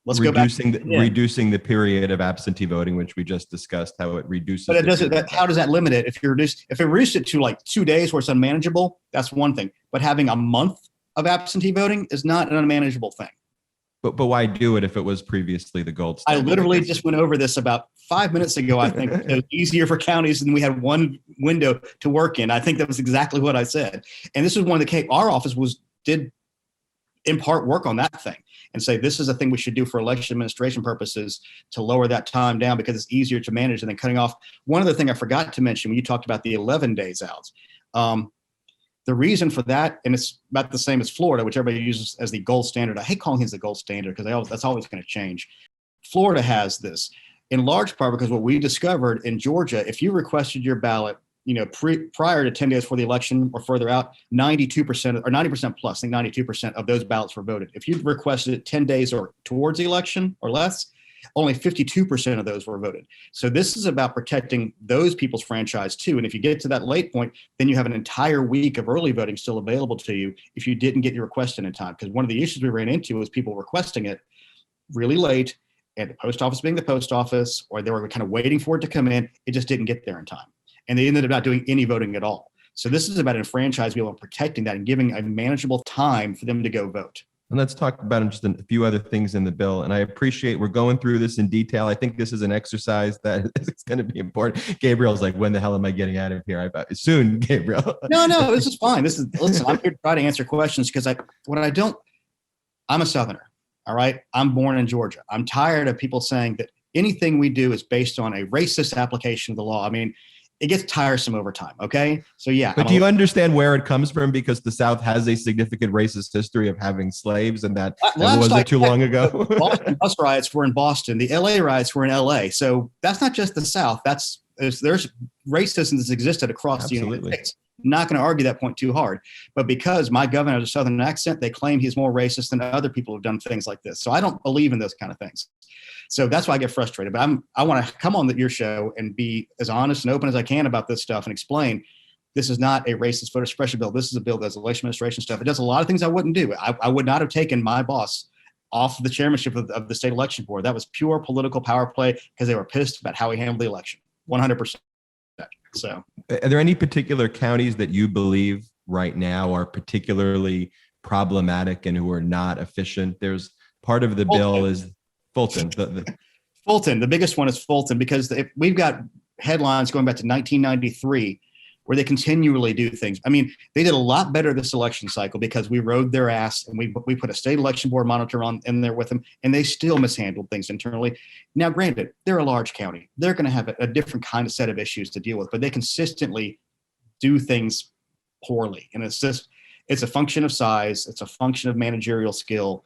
[SPEAKER 2] Let's
[SPEAKER 1] reducing
[SPEAKER 2] go back.
[SPEAKER 1] reducing the period of absentee voting, which we just discussed, how it reduces.
[SPEAKER 2] But it doesn't. How does that limit it? If it reduced it to like 2 days where it's unmanageable, that's one thing. But having a month of absentee voting is not an unmanageable thing.
[SPEAKER 1] But why do it if it was previously the gold standard?
[SPEAKER 2] I literally just went over this about 5 minutes ago. I think it was easier for counties and we had one window to work in. I think that was exactly what I said. And this was one of the our office did in part work on that thing and say, this is a thing we should do for election administration purposes to lower that time down because it's easier to manage than cutting off. One other thing I forgot to mention when you talked about the 11 days out, the reason for that, and it's about the same as Florida, which everybody uses as the gold standard. I hate calling it the gold standard because that's always going to change. Florida has this in large part because what we discovered in Georgia, if you requested your ballot, prior to 10 days before the election or further out, 92% or 90% plus, I think 92% of those ballots were voted. If you requested it 10 days or towards the election or less, only 52% of those were voted. So this is about protecting those people's franchise too. And if you get to that late point, then you have an entire week of early voting still available to you if you didn't get your request in time. Because one of the issues we ran into was people requesting it really late and the post office being the post office, or they were kind of waiting for it to come in. It just didn't get there in time. And they ended up not doing any voting at all. So this is about enfranchising people and protecting that and giving a manageable time for them to go vote.
[SPEAKER 1] And let's talk about just a few other things in the bill. And I appreciate we're going through this in detail. I think this is an exercise that is going to be important. Gabriel's like, when the hell am I getting out of here? Soon, Gabriel.
[SPEAKER 2] No, this is fine. Listen, I'm here to try to answer questions because I'm a Southerner. All right. I'm born in Georgia. I'm tired of people saying that anything we do is based on a racist application of the law. I mean, it gets tiresome over time. Okay. So yeah.
[SPEAKER 1] But do you understand where it comes from? Because the South has a significant racist history of having slaves, and that wasn't too long ago.
[SPEAKER 2] Boston bus riots were in Boston. The LA riots were in LA. So that's not just the South. There's racism that's existed across the United States. I'm not going to argue that point too hard. But because my governor has a Southern accent, they claim he's more racist than other people who've done things like this. So I don't believe in those kind of things. So that's why I get frustrated. But I want to come on your show and be as honest and open as I can about this stuff and explain this is not a racist voter suppression bill. This is a bill that does election administration stuff. It does a lot of things I wouldn't do. I would not have taken my boss off the chairmanship of the state election board. That was pure political power play because they were pissed about how he handled the election. 100%. So,
[SPEAKER 1] are there any particular counties that you believe right now are particularly problematic and who are not efficient? There's part of the bill is Fulton.
[SPEAKER 2] Fulton, the biggest one is Fulton because we've got headlines going back to 1993 where they continually do things. I mean, they did a lot better this election cycle because we rode their ass and we put a state election board monitor in there with them, and they still mishandled things internally. Now, granted, they're a large county. They're going to have a different kind of set of issues to deal with, but they consistently do things poorly. And it's a function of size. It's a function of managerial skill.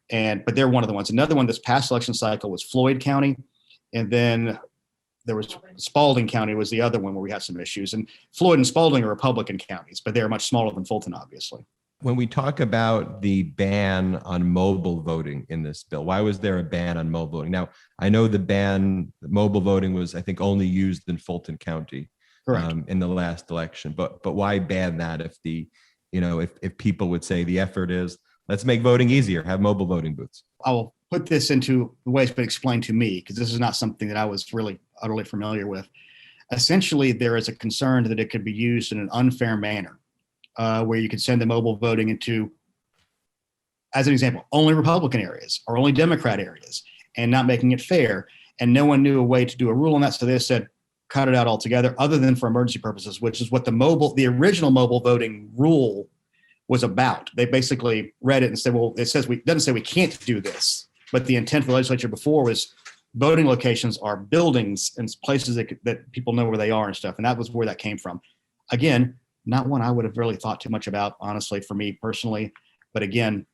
[SPEAKER 2] But they're one of the ones. Another one this past election cycle was Floyd County. And then there was Spalding County was the other one where we had some issues. And Floyd and Spalding are Republican counties, but they're much smaller than Fulton, obviously.
[SPEAKER 1] When we talk about the ban on mobile voting in this bill, why was there a ban on mobile voting? Now, I know mobile voting was, I think, only used in Fulton County in the last election. But why ban that if people would say the effort is, let's make voting easier, have mobile voting booths?
[SPEAKER 2] I will put this into the way it's been explained to me, because this is not something that I was really utterly familiar with. Essentially, there is a concern that it could be used in an unfair manner, where you could send the mobile voting into, as an example, only Republican areas or only Democrat areas, and not making it fair. And no one knew a way to do a rule on that, so they said, cut it out altogether, other than for emergency purposes, which is what the original mobile voting rule was about. They basically read it and said, well, doesn't say we can't do this, but the intent of the legislature before was voting locations are buildings and places that people know where they are and stuff. And that was where that came from. Again, not one I would have really thought too much about, honestly, for me personally. But again,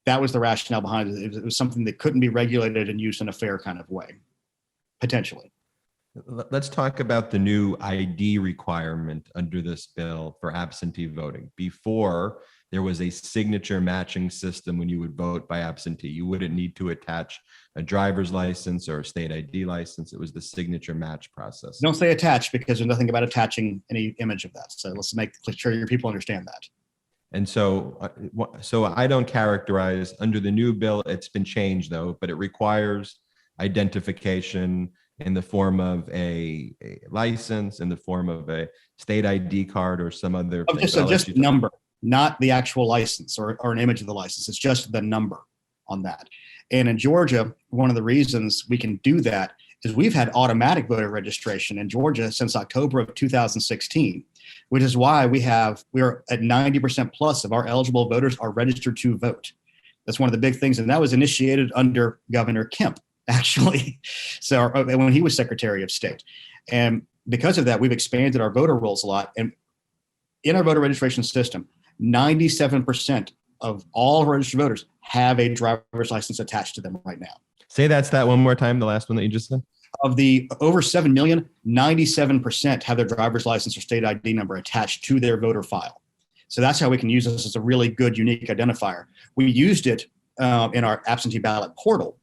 [SPEAKER 2] that was the rationale behind it. It was something that couldn't be regulated and used in a fair kind of way, potentially.
[SPEAKER 1] Let's talk about the new ID requirement under this bill for absentee voting. Before, there was a signature matching system when you would vote by absentee. You wouldn't need to attach a driver's license or a state ID license. It was the signature match process.
[SPEAKER 2] Don't say attached because there's nothing about attaching any image of that. So let's make sure your people understand that.
[SPEAKER 1] And so I don't characterize under the new bill, it's been changed though, but it requires identification in the form of a license, in the form of a state ID card or some other thing.
[SPEAKER 2] So just the number, not the actual license or an image of the license. It's just the number on that. And in Georgia, one of the reasons we can do that is we've had automatic voter registration in Georgia since October of 2016, which is why we're at 90% plus of our eligible voters are registered to vote. That's one of the big things. And that was initiated under Governor Kemp, actually. So when he was Secretary of State. And because of that, we've expanded our voter rolls a lot. And in our voter registration system, 97% of all registered voters have a driver's license attached to them right now.
[SPEAKER 1] Say that one more time, the last one that you just said.
[SPEAKER 2] Of the over 7 million, 97% have their driver's license or state ID number attached to their voter file. So that's how we can use this as a really good, unique identifier. We used it in our absentee ballot portal.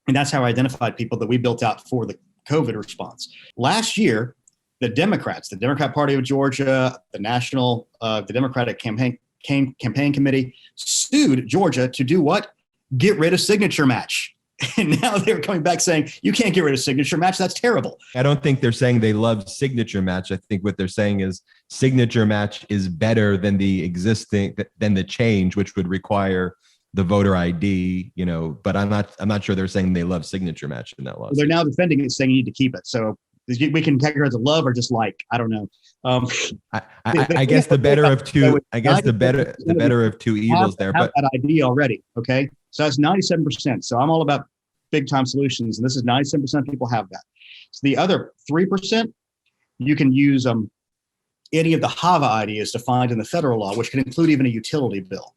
[SPEAKER 2] And that's how I identified people that we built out for the COVID response. Last year, the Democrats, the Democrat Party of Georgia, the Democratic Campaign Committee sued Georgia to do what? Get rid of signature match. And now they're coming back saying, you can't get rid of signature match. That's terrible.
[SPEAKER 1] I don't think they're saying they love signature match. I think what they're saying is signature match is better than than the change, which would require the voter ID, but I'm not sure they're saying they love signature match in that law.
[SPEAKER 2] They're now defending it, saying you need to keep it. So we can categorize it love or just like, I don't know.
[SPEAKER 1] I guess the better of two. I guess the better of two evils there. But
[SPEAKER 2] that ID already, okay. So that's 97%. So I'm all about big time solutions, and this is 97% of people have that. So the other 3%, you can use any of the HAVA ideas defined in the federal law, which can include even a utility bill.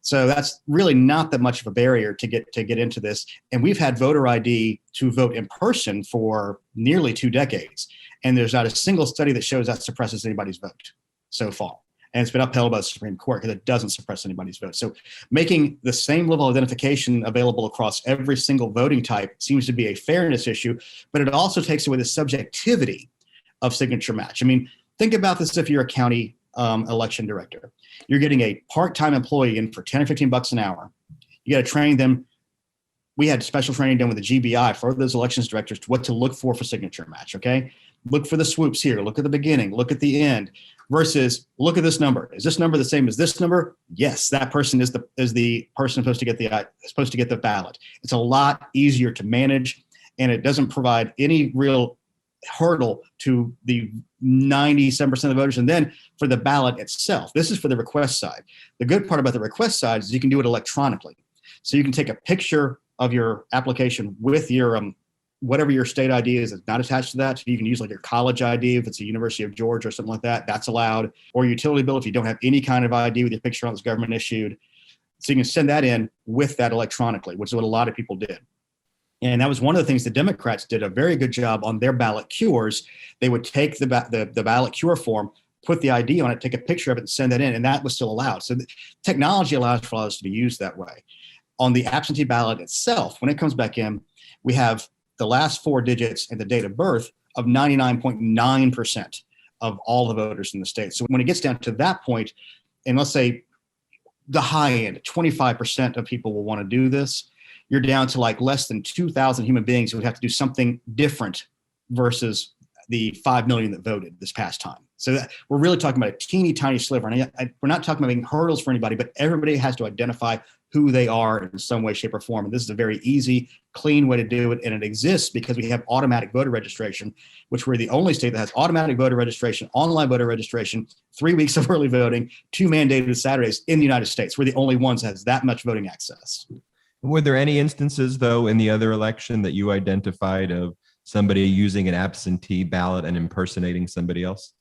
[SPEAKER 2] So that's really not that much of a barrier to get into this. And we've had voter ID to vote in person for nearly 2 decades. And there's not a single study that shows that suppresses anybody's vote so far. And it's been upheld by the Supreme Court because it doesn't suppress anybody's vote. So making the same level of identification available across every single voting type seems to be a fairness issue, but it also takes away the subjectivity of signature match. I mean, think about this if you're a county election director. You're getting a part-time employee in for 10 or 15 bucks an hour. You got to train them. We had special training done with the GBI for those elections directors to what to look for signature match, okay? Look for the swoops here. Look at the beginning. Look at the end versus look at this number. Is this number the same as this number? Yes, that person is the person supposed to get the ballot. It's a lot easier to manage, and it doesn't provide any real hurdle to the 97% of the voters. And then for the ballot itself, this is for the request side. The good part about the request side is you can do it electronically. So you can take a picture of your application with your whatever your state ID is that's not attached to that. So you can use like your college ID if it's a University of Georgia or something like that. That's allowed. Or utility bill if you don't have any kind of ID with your picture on that's government issued. So you can send that in with that electronically, which is what a lot of people did. And that was one of the things the Democrats did a very good job on their ballot cures. They would take the ballot cure form, put the ID on it, take a picture of it, and send that in, and that was still allowed. So the technology allows for us to be used that way. On the absentee ballot itself, when it comes back in, we have the last 4 digits and the date of birth of 99.9% of all the voters in the state. So when it gets down to that point, and let's say the high end, 25% of people will want to do this, you're down to like less than 2,000 human beings who would have to do something different versus the 5 million that voted this past time. So we're really talking about a teeny tiny sliver. And we're not talking about making hurdles for anybody, but everybody has to identify who they are in some way, shape, or form. And this is a very easy, clean way to do it. And it exists because we have automatic voter registration, which we're the only state that has automatic voter registration, online voter registration, 3 weeks of early voting, 2 mandated Saturdays in the United States. We're the only ones that has that much voting access.
[SPEAKER 1] Were there any instances, though, in the other election that you identified of somebody using an absentee ballot and impersonating somebody else?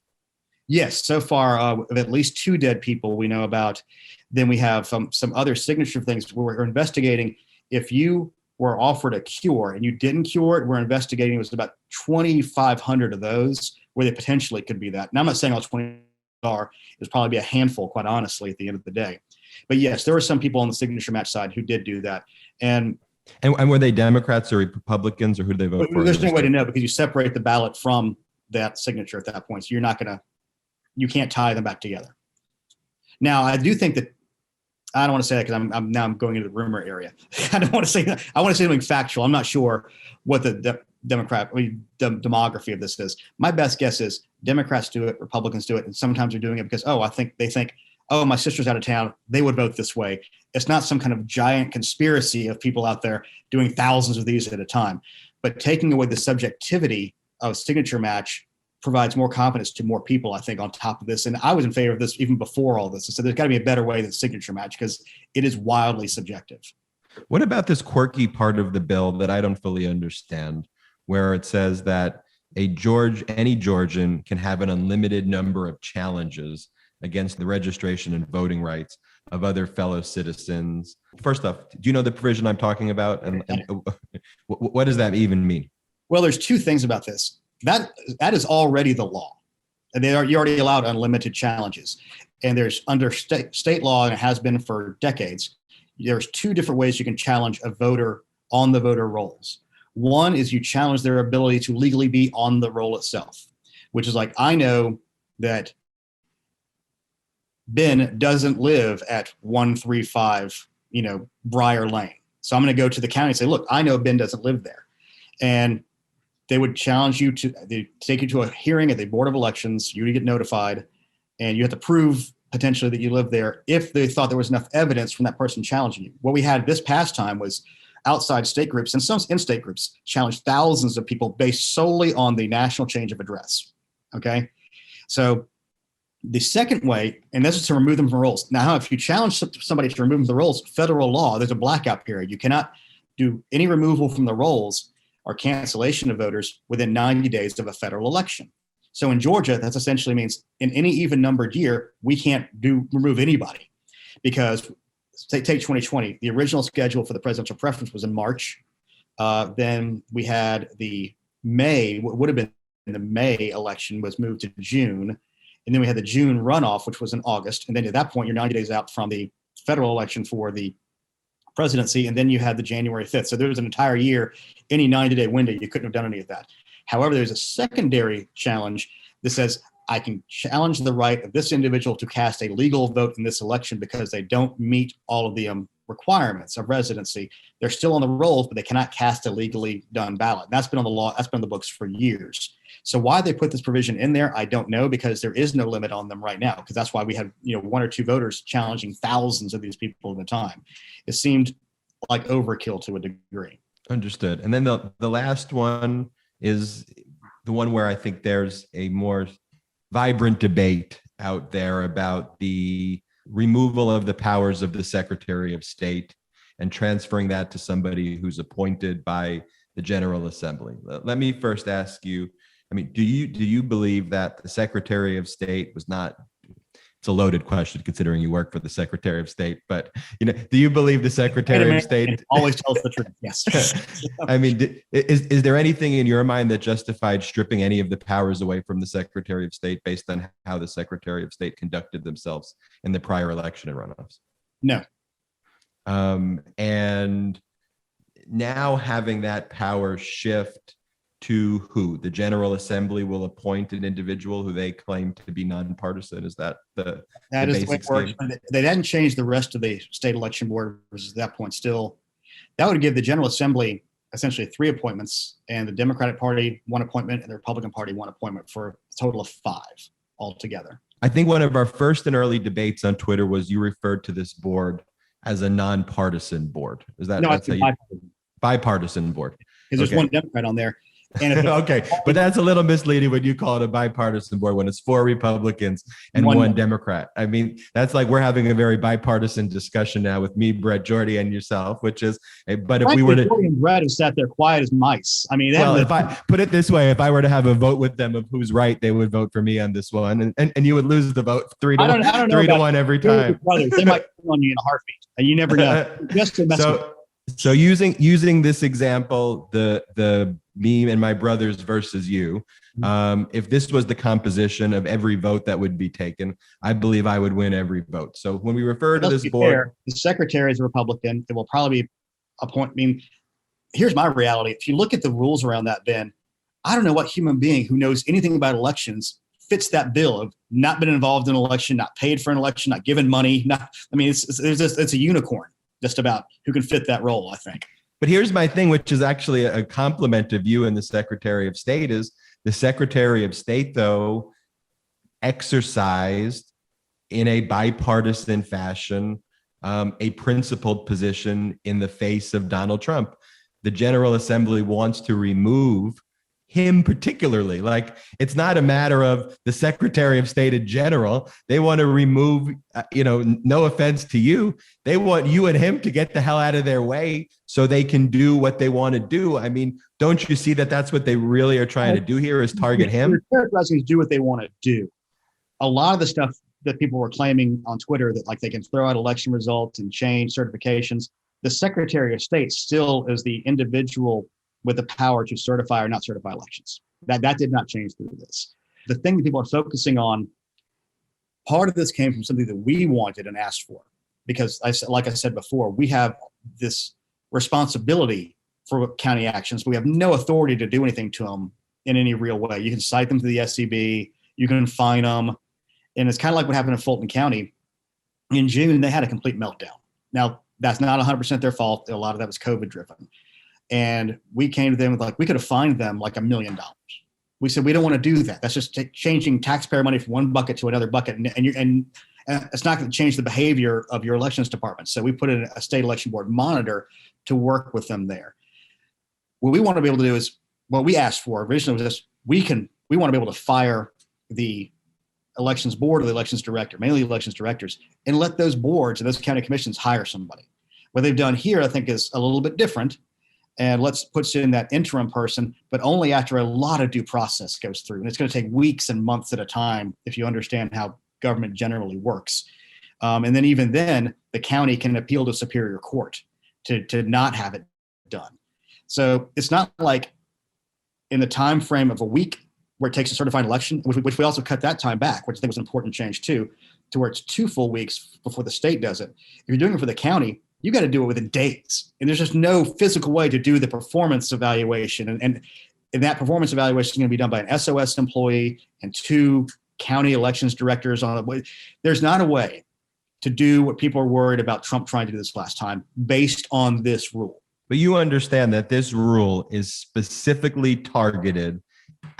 [SPEAKER 2] Yes, so far, of at least 2 dead people we know about. Then we have some other signature things where we're investigating. If you were offered a cure and you didn't cure it, we're investigating. It was about 2,500 of those where they potentially could be that. Now, I'm not saying all 20 are. It was probably be a handful, quite honestly, at the end of the day. But yes, there were some people on the signature match side who did do that. And
[SPEAKER 1] were they Democrats or Republicans, or who did they vote for?
[SPEAKER 2] There's no way to know because you separate the ballot from that signature at that point. So you can't tie them back together. Now, I do think that, I don't want to say that because I'm going into the rumor area. I don't want to say that. I want to say something factual. I'm not sure what the demography of this is. My best guess is Democrats do it, Republicans do it, and sometimes they're doing it because, they think, my sister's out of town, they would vote this way. It's not some kind of giant conspiracy of people out there doing thousands of these at a time. But taking away the subjectivity of signature match provides more confidence to more people, I think, on top of this. And I was in favor of this even before all this. So there's got to be a better way than signature match because it is wildly subjective.
[SPEAKER 1] What about this quirky part of the bill that I don't fully understand, where it says that any Georgian can have an unlimited number of challenges against the registration and voting rights of other fellow citizens? First off, do you know the provision I'm talking about? And what does that even mean?
[SPEAKER 2] Well, there's two things about this. That is already the law. You're already allowed unlimited challenges. And there's under state law, and it has been for decades, there's two different ways you can challenge a voter on the voter rolls. One is you challenge their ability to legally be on the roll itself, which is like, I know that Ben doesn't live at 135, Briar Lane. So I'm going to go to the county and say, look, I know Ben doesn't live there. And they would challenge you they take you to a hearing at the Board of Elections. You would get notified, and you have to prove potentially that you live there if they thought there was enough evidence from that person challenging you. What we had this past time was outside state groups and some in-state groups challenged thousands of people based solely on the national change of address. Okay. So the second way, and this is to remove them from rolls. Now, if you challenge somebody to remove them from the rolls, federal law, there's a blackout period. You cannot do any removal from the rolls or cancellation of voters within 90 days of a federal election. So in Georgia, that essentially means in any even numbered year, we can't remove anybody because take 2020, the original schedule for the presidential preference was in March. Then we had what would have been the May election was moved to June. And then we had the June runoff, which was in August. And then at that point, you're 90 days out from the federal election for the presidency. And then you had the January 5th. So there was an entire year, any 90-day window, you couldn't have done any of that. However, there's a secondary challenge that says, I can challenge the right of this individual to cast a legal vote in this election because they don't meet all of the requirements of residency. They're still on the rolls, but they cannot cast a legally done ballot. That's been on the law. That's been on the books for years. So why they put this provision in there, I don't know, because there is no limit on them right now. Because that's why we have one or two voters challenging thousands of these people at a time. It seemed like overkill to a degree.
[SPEAKER 1] Understood. And then the last one is the one where I think there's a more vibrant debate out there about the removal of the powers of the Secretary of State and transferring that to somebody who's appointed by the General Assembly. Let me first ask you, do you believe that the Secretary of State was not, it's a loaded question considering you work for the Secretary of State, but do you believe the Secretary of State
[SPEAKER 2] always tells the truth? Yes.
[SPEAKER 1] Is there anything in your mind that justified stripping any of the powers away from the Secretary of State based on how the Secretary of State conducted themselves in the prior election and runoffs?
[SPEAKER 2] No.
[SPEAKER 1] And now having that power shift to who? The General Assembly will appoint an individual who they claim to be nonpartisan. Is that the
[SPEAKER 2] is the way it works? They hadn't changed the rest of the state election board versus that point still. That would give the General Assembly essentially 3 appointments, and the Democratic Party 1 appointment, and the Republican Party 1 appointment, for a total of 5 altogether.
[SPEAKER 1] I think one of our first and early debates on Twitter was you referred to this board as a nonpartisan board. Is that bipartisan board?
[SPEAKER 2] Because there's one Democrat on there. And
[SPEAKER 1] okay, but that's a little misleading when you call it a bipartisan board when it's 4 Republicans and one Democrat. That's like we're having a very bipartisan discussion now with me, Brett, Jordy, and yourself, which is, but if we were to,
[SPEAKER 2] Jordy and Brett have sat there quiet as mice.
[SPEAKER 1] If I put it this way, if I were to have a vote with them of who's right, they would vote for me on this one, and you would lose the vote 3 to 1 every time.
[SPEAKER 2] Brothers, they might turn on you in a heartbeat, and you never know. Just to mess with.
[SPEAKER 1] So using this example, the me and my brothers versus you, if this was the composition of every vote that would be taken, I believe I would win every vote. So when we refer to this board,
[SPEAKER 2] fair, the secretary is a Republican. It will probably be appoint. I mean, here's my reality. If you look at the rules around that, Ben, I don't know what human being who knows anything about elections fits that bill of not been involved in an election, not paid for an election, not given money. It's a unicorn just about who can fit that role, I think.
[SPEAKER 1] But here's my thing, which is actually a compliment of you and the Secretary of State, is the Secretary of State, though, exercised in a bipartisan fashion a principled position in the face of Donald Trump. The General Assembly wants to remove him particularly. Like, it's not a matter of the Secretary of State in general. They want to remove, no offense to you, they want you and him to get the hell out of their way so they can do what they want to do. I mean, don't you see that that's what they really are trying to do here, is target him?
[SPEAKER 2] They're characterizing to do what they want to do. A lot of the stuff that people were claiming on Twitter that like they can throw out election results and change certifications, the Secretary of State still is the individual with the power to certify or not certify elections. That did not change through this. The thing that people are focusing on, part of this came from something that we wanted and asked for, because like I said before, we have this responsibility for county actions. We have no authority to do anything to them in any real way. You can cite them to the SCB, you can fine them. And it's kind of like what happened in Fulton County. In June, they had a complete meltdown. Now, that's not 100% their fault. A lot of that was COVID driven. And we came to them with we could have fined them like $1 million. We said, we don't want to do that. That's just changing taxpayer money from one bucket to another bucket. And it's not going to change the behavior of your elections department. So we put in a state election board monitor to work with them there. What we want to be able to do is, what we asked for originally was this: we want to be able to fire the elections board or the elections director, mainly elections directors, and let those boards and those county commissions hire somebody. What they've done here, I think, is a little bit different. And puts in that interim person, but only after a lot of due process goes through. And it's going to take weeks and months at a time if you understand how government generally works. And then even then, the county can appeal to Superior Court to not have it done. So it's not like in the time frame of a week where it takes a certified election, which we also cut that time back, which I think was an important change too, to where it's 2 full weeks before the state does it. If you're doing it for the county, you got to do it within days. And there's just no physical way to do the performance evaluation. And that performance evaluation is going to be done by an SOS employee and 2 county elections directors on the. There's not a way to do what people are worried about Trump trying to do this last time based on this rule.
[SPEAKER 1] But you understand that this rule is specifically targeted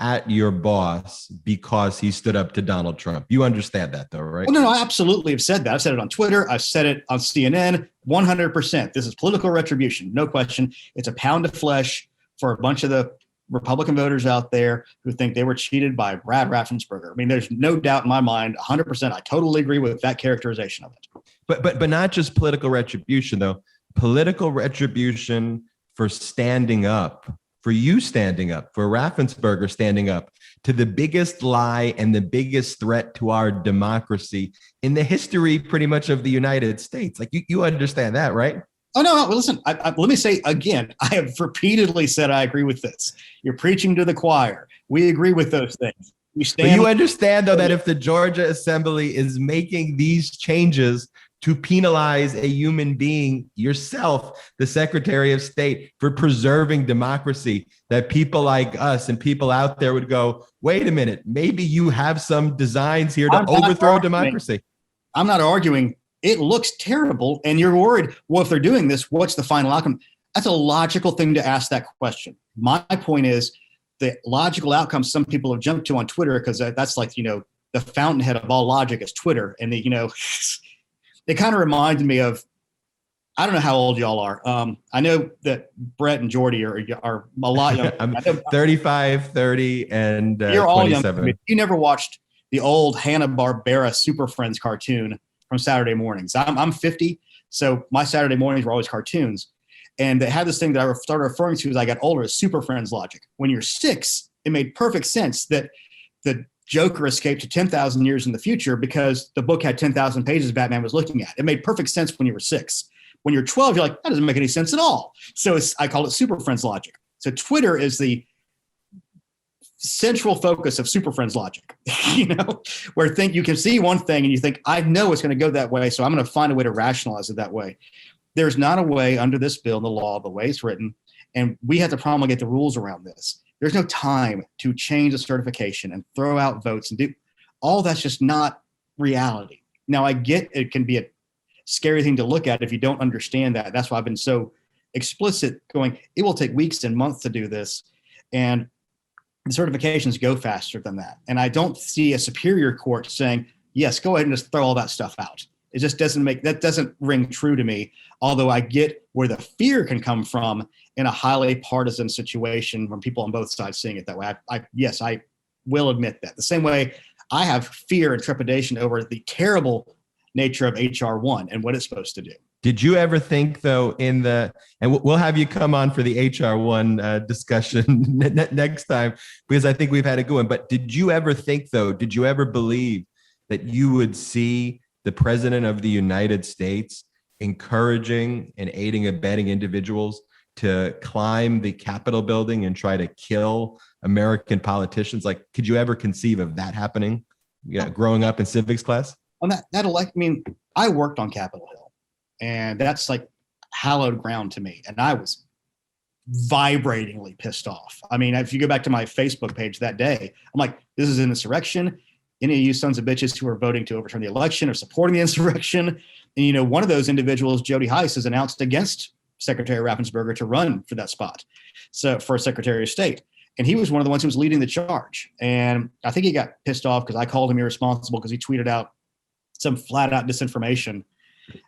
[SPEAKER 1] at your boss because he stood up to Donald Trump. You understand that, though, right?
[SPEAKER 2] Well, no, I absolutely have said that. I've said it on Twitter. I've said it on CNN. 100%. This is political retribution. No question. It's a pound of flesh for a bunch of the Republican voters out there who think they were cheated by Brad Raffensperger. I mean, there's no doubt in my mind, 100%. I totally agree with that characterization of it.
[SPEAKER 1] But not just political retribution, though. Political retribution for standing up, for you standing up, for Raffensperger standing up to the biggest lie and the biggest threat to our democracy in the history pretty much of the United States. Like, you understand that, right?
[SPEAKER 2] Oh, no, well, listen, let me say again, I have repeatedly said I agree with this. You're preaching to the choir. We agree with those things.
[SPEAKER 1] But you understand, though, that if the Georgia Assembly is making these changes to penalize a human being, yourself, the Secretary of State, for preserving democracy, that people like us and people out there would go, wait a minute, maybe you have some designs here to overthrow democracy.
[SPEAKER 2] I'm not arguing. It looks terrible. And you're worried, well, if they're doing this, what's the final outcome? That's a logical thing to ask that question. My point is the logical outcome some people have jumped to on Twitter, because that's like, the fountainhead of all logic is Twitter. And, it kind of reminded me of, I don't know how old y'all are. I know that Brett and Jordy are a lot younger.
[SPEAKER 1] I'm 35, 30, and
[SPEAKER 2] you're all
[SPEAKER 1] 27.
[SPEAKER 2] young. I mean, you never watched the old Hanna-Barbera Super Friends cartoon from Saturday mornings. I'm 50, so my Saturday mornings were always cartoons. And they had this thing that I started referring to as I got older as Super Friends logic. When you're 6, it made perfect sense that the Joker escaped to 10,000 years in the future because the book had 10,000 pages Batman was looking at. It made perfect sense when you were 6. When you're 12, you're like, that doesn't make any sense at all. So I call it Super Friends logic. So Twitter is the central focus of Super Friends logic, where you can see one thing and you think, I know it's going to go that way, so I'm going to find a way to rationalize it that way. There's not a way under this bill, the law, the way it's written, and we have to promulgate the rules around this. There's no time to change a certification and throw out votes and do all that's just not reality. Now, I get it can be a scary thing to look at if you don't understand that. That's why I've been so explicit going, it will take weeks and months to do this. And the certifications go faster than that. And I don't see a superior court saying, yes, go ahead and just throw all that stuff out. It just doesn't ring true to me. Although I get where the fear can come from in a highly partisan situation when people on both sides seeing it that way. Yes, I will admit that. The same way I have fear and trepidation over the terrible nature of HR1 and what it's supposed to do.
[SPEAKER 1] Did you ever think, though, and we'll have you come on for the HR1 discussion next time, because I think we've had a good one. But did you ever think, though, did you ever believe that you would see the president of the United States encouraging and aiding and abetting individuals to climb the Capitol building and try to kill American politicians? Like, could you ever conceive of that happening? Growing up in civics class?
[SPEAKER 2] On I worked on Capitol Hill. And that's like hallowed ground to me. And I was vibratingly pissed off. I mean, if you go back to my Facebook page that day, I'm like, this is an insurrection. Any of you sons of bitches who are voting to overturn the election or supporting the insurrection. And, one of those individuals, Jody Heiss, has announced against Secretary Raffensperger to run for that spot. So for Secretary of State. And he was one of the ones who was leading the charge. And I think he got pissed off because I called him irresponsible because he tweeted out some flat out disinformation.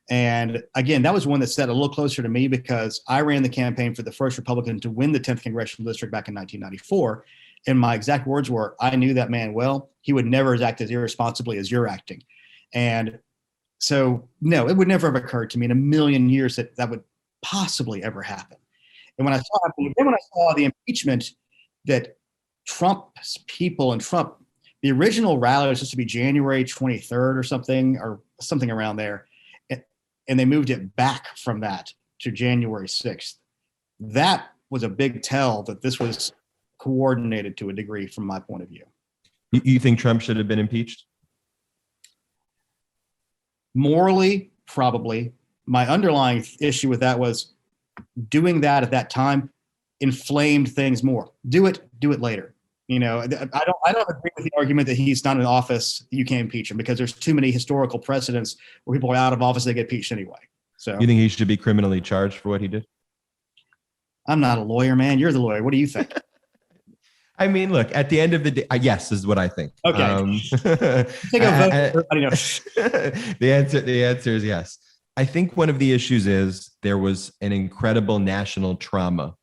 [SPEAKER 2] And again, that was one that sat a little closer to me because I ran the campaign for the first Republican to win the 10th congressional district back in 1994. And my exact words were, I knew that man well. He would never act as irresponsibly as you're acting. And so, no, it would never have occurred to me in a million years that would possibly ever happen. And when I saw the impeachment that Trump's people and Trump, the original rally was supposed to be January 23rd or something around there. And they moved it back from that to January 6th. That was a big tell that this was coordinated to a degree from my point of view.
[SPEAKER 1] You think Trump should have been impeached?
[SPEAKER 2] Morally, probably. My underlying issue with that was doing that at that time inflamed things more. Do it later. I don't agree with the argument that he's not in office, you can't impeach him, because there's too many historical precedents where people are out of office, they get impeached anyway. So
[SPEAKER 1] you think he should be criminally charged for what he did?
[SPEAKER 2] I'm not a lawyer, man. You're the lawyer. What do you think?
[SPEAKER 1] I mean, look, at the end of the day, yes, is what I think.
[SPEAKER 2] Okay. Take a vote. Everybody knows.
[SPEAKER 1] The answer is yes. I think one of the issues is there was an incredible national trauma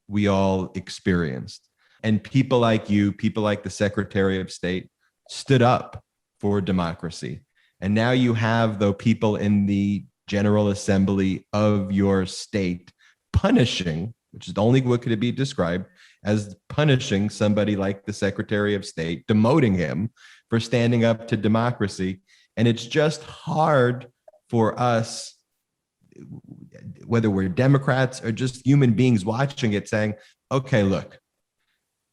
[SPEAKER 1] we all experienced. And people like you, people like the Secretary of State stood up for democracy. And now you have, though, people in the General Assembly of your state punishing, which is the only way could it be described as punishing somebody like the Secretary of State, demoting him for standing up to democracy. And it's just hard for us, whether we're Democrats or just human beings watching it, saying, okay, look,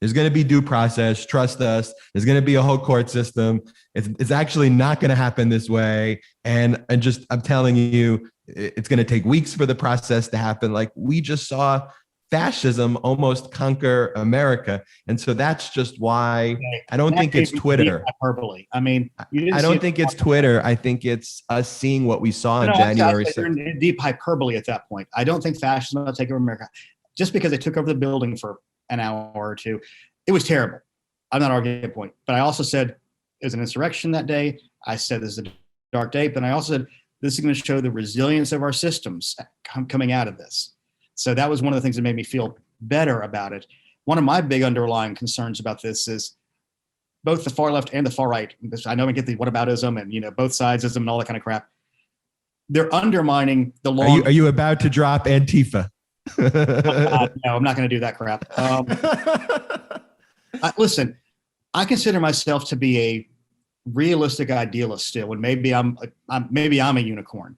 [SPEAKER 1] there's going to be due process. Trust us. There's going to be a whole court system. It's actually not going to happen this way. And I'm telling you, it's going to take weeks for the process to happen. Like, we just saw fascism almost conquer America. And so that's just why I don't think it's Twitter.
[SPEAKER 2] Hyperbole. I mean,
[SPEAKER 1] I don't think it's Twitter. I think it's us seeing what we saw in January 6th.
[SPEAKER 2] You're in deep hyperbole at that point. I don't think fascism will take over America. Just because they took over the building for an hour or two, it was terrible. I'm not arguing that point. But I also said it was an insurrection that day. I said this is a dark day. But I also said this is going to show the resilience of our systems coming out of this. So that was one of the things that made me feel better about it. One of my big underlying concerns about this is both the far left and the far right. I know we get the whataboutism and both sidesism and all that kind of crap. They're undermining the long.
[SPEAKER 1] Are you about to drop Antifa?
[SPEAKER 2] No, I'm not going to do that crap. Listen, I consider myself to be a realistic idealist still, and maybe I'm a unicorn.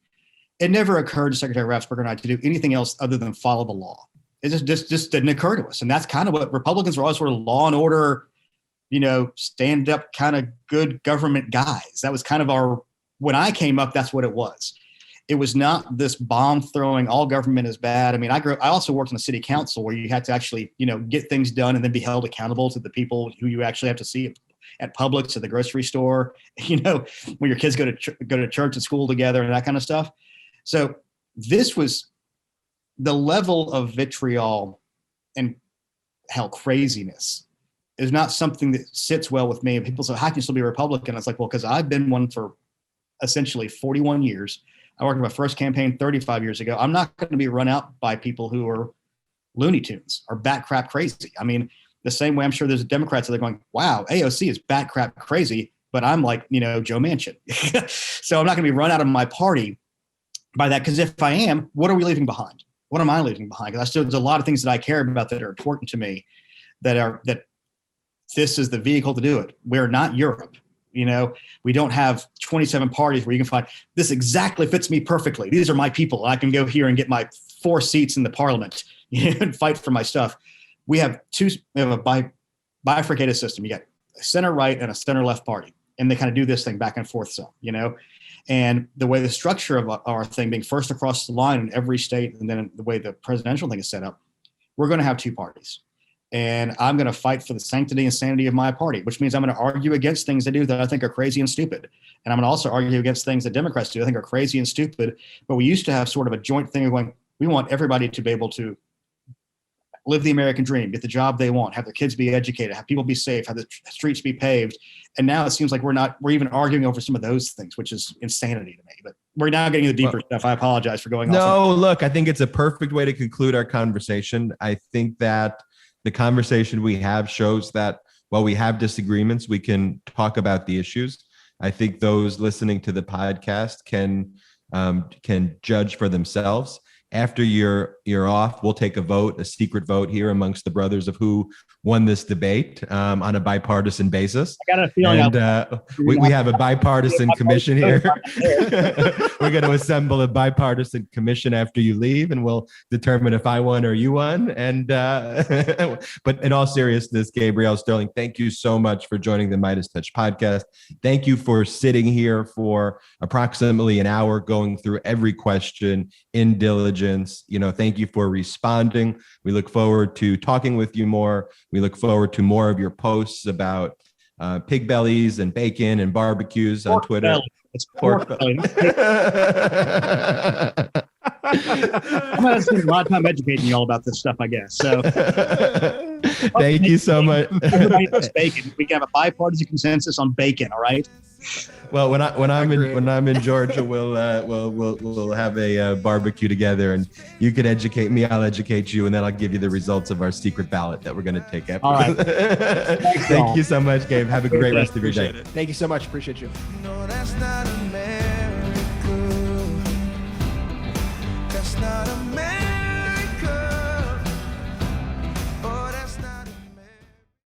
[SPEAKER 2] it never occurred to Secretary Raffensperger and I to do anything else other than follow the law. It just didn't occur to us. And that's kind of what Republicans were always, sort of law and order, stand up kind of good government guys. That was kind of when I came up, that's what it was. It was not this bomb throwing, all government is bad. I mean, I also worked in the city council where you had to actually, get things done and then be held accountable to the people who you actually have to see at Publix, at the grocery store, when your kids go to church and school together and that kind of stuff. So this was the level of vitriol and craziness is not something that sits well with me. And people say, how can you still be a Republican? It's like, well, because I've been one for essentially 41 years. I worked in my first campaign 35 years ago. I'm not going to be run out by people who are Looney Tunes or bat crap crazy. I mean, the same way I'm sure there's Democrats that are going, wow, AOC is bat crap crazy, but I'm like, Joe Manchin. So I'm not going to be run out of my party by that. Because if I am, what are we leaving behind? What am I leaving behind? Because there's a lot of things that I care about that are important to me that this is the vehicle to do it. We're not Europe. We don't have 27 parties where you can find this exactly fits me perfectly. These are my people. I can go here and get my 4 seats in the parliament and fight for my stuff. We have a bifurcated system. You got a center right and a center left party, and they kind of do this thing back and forth. So, and the way the structure of our thing being first across the line in every state, and then the way the presidential thing is set up, we're going to have 2 parties. And I'm going to fight for the sanctity and sanity of my party, which means I'm going to argue against things they do that I think are crazy and stupid. And I'm going to also argue against things that Democrats do I think are crazy and stupid. But we used to have sort of a joint thing of going, we want everybody to be able to live the American dream, get the job they want, have their kids be educated, have people be safe, have the streets be paved. And now it seems like we're even arguing over some of those things, which is insanity to me. But we're now getting into the deeper stuff. I apologize for going off.
[SPEAKER 1] No, look, I think it's a perfect way to conclude our conversation. I think that the conversation we have shows that while we have disagreements, we can talk about the issues. I think those listening to the podcast can judge for themselves. After you're off, we'll take a secret vote here amongst the brothers of who won this debate on a bipartisan basis.
[SPEAKER 2] I got a feeling.
[SPEAKER 1] And we have a bipartisan commission here. We're going to assemble a bipartisan commission after you leave, and we'll determine if I won or you won. And but in all seriousness, Gabriel Sterling, thank you so much for joining the MeidasTouch podcast. Thank you for sitting here for approximately an hour, going through every question in diligence. Thank you for responding. We look forward to talking with you more. We look forward to more of your posts about pig bellies and bacon and barbecues on Twitter.
[SPEAKER 2] Belly. It's pork belly. I'm going to spend a lot of time educating you all about this stuff, I guess. So,
[SPEAKER 1] thank you so much.
[SPEAKER 2] Everybody loves bacon. We can have a bipartisan consensus on bacon. All right.
[SPEAKER 1] Well, when I'm in Georgia, we'll have a barbecue together, and you can educate me. I'll educate you, and then I'll give you the results of our secret ballot that we're going to take after.
[SPEAKER 2] All right.
[SPEAKER 1] Thank you so much, Gabe. Have a great rest of your day.
[SPEAKER 3] Thank you so much. Appreciate you.
[SPEAKER 4] No, that's not America. That's not America.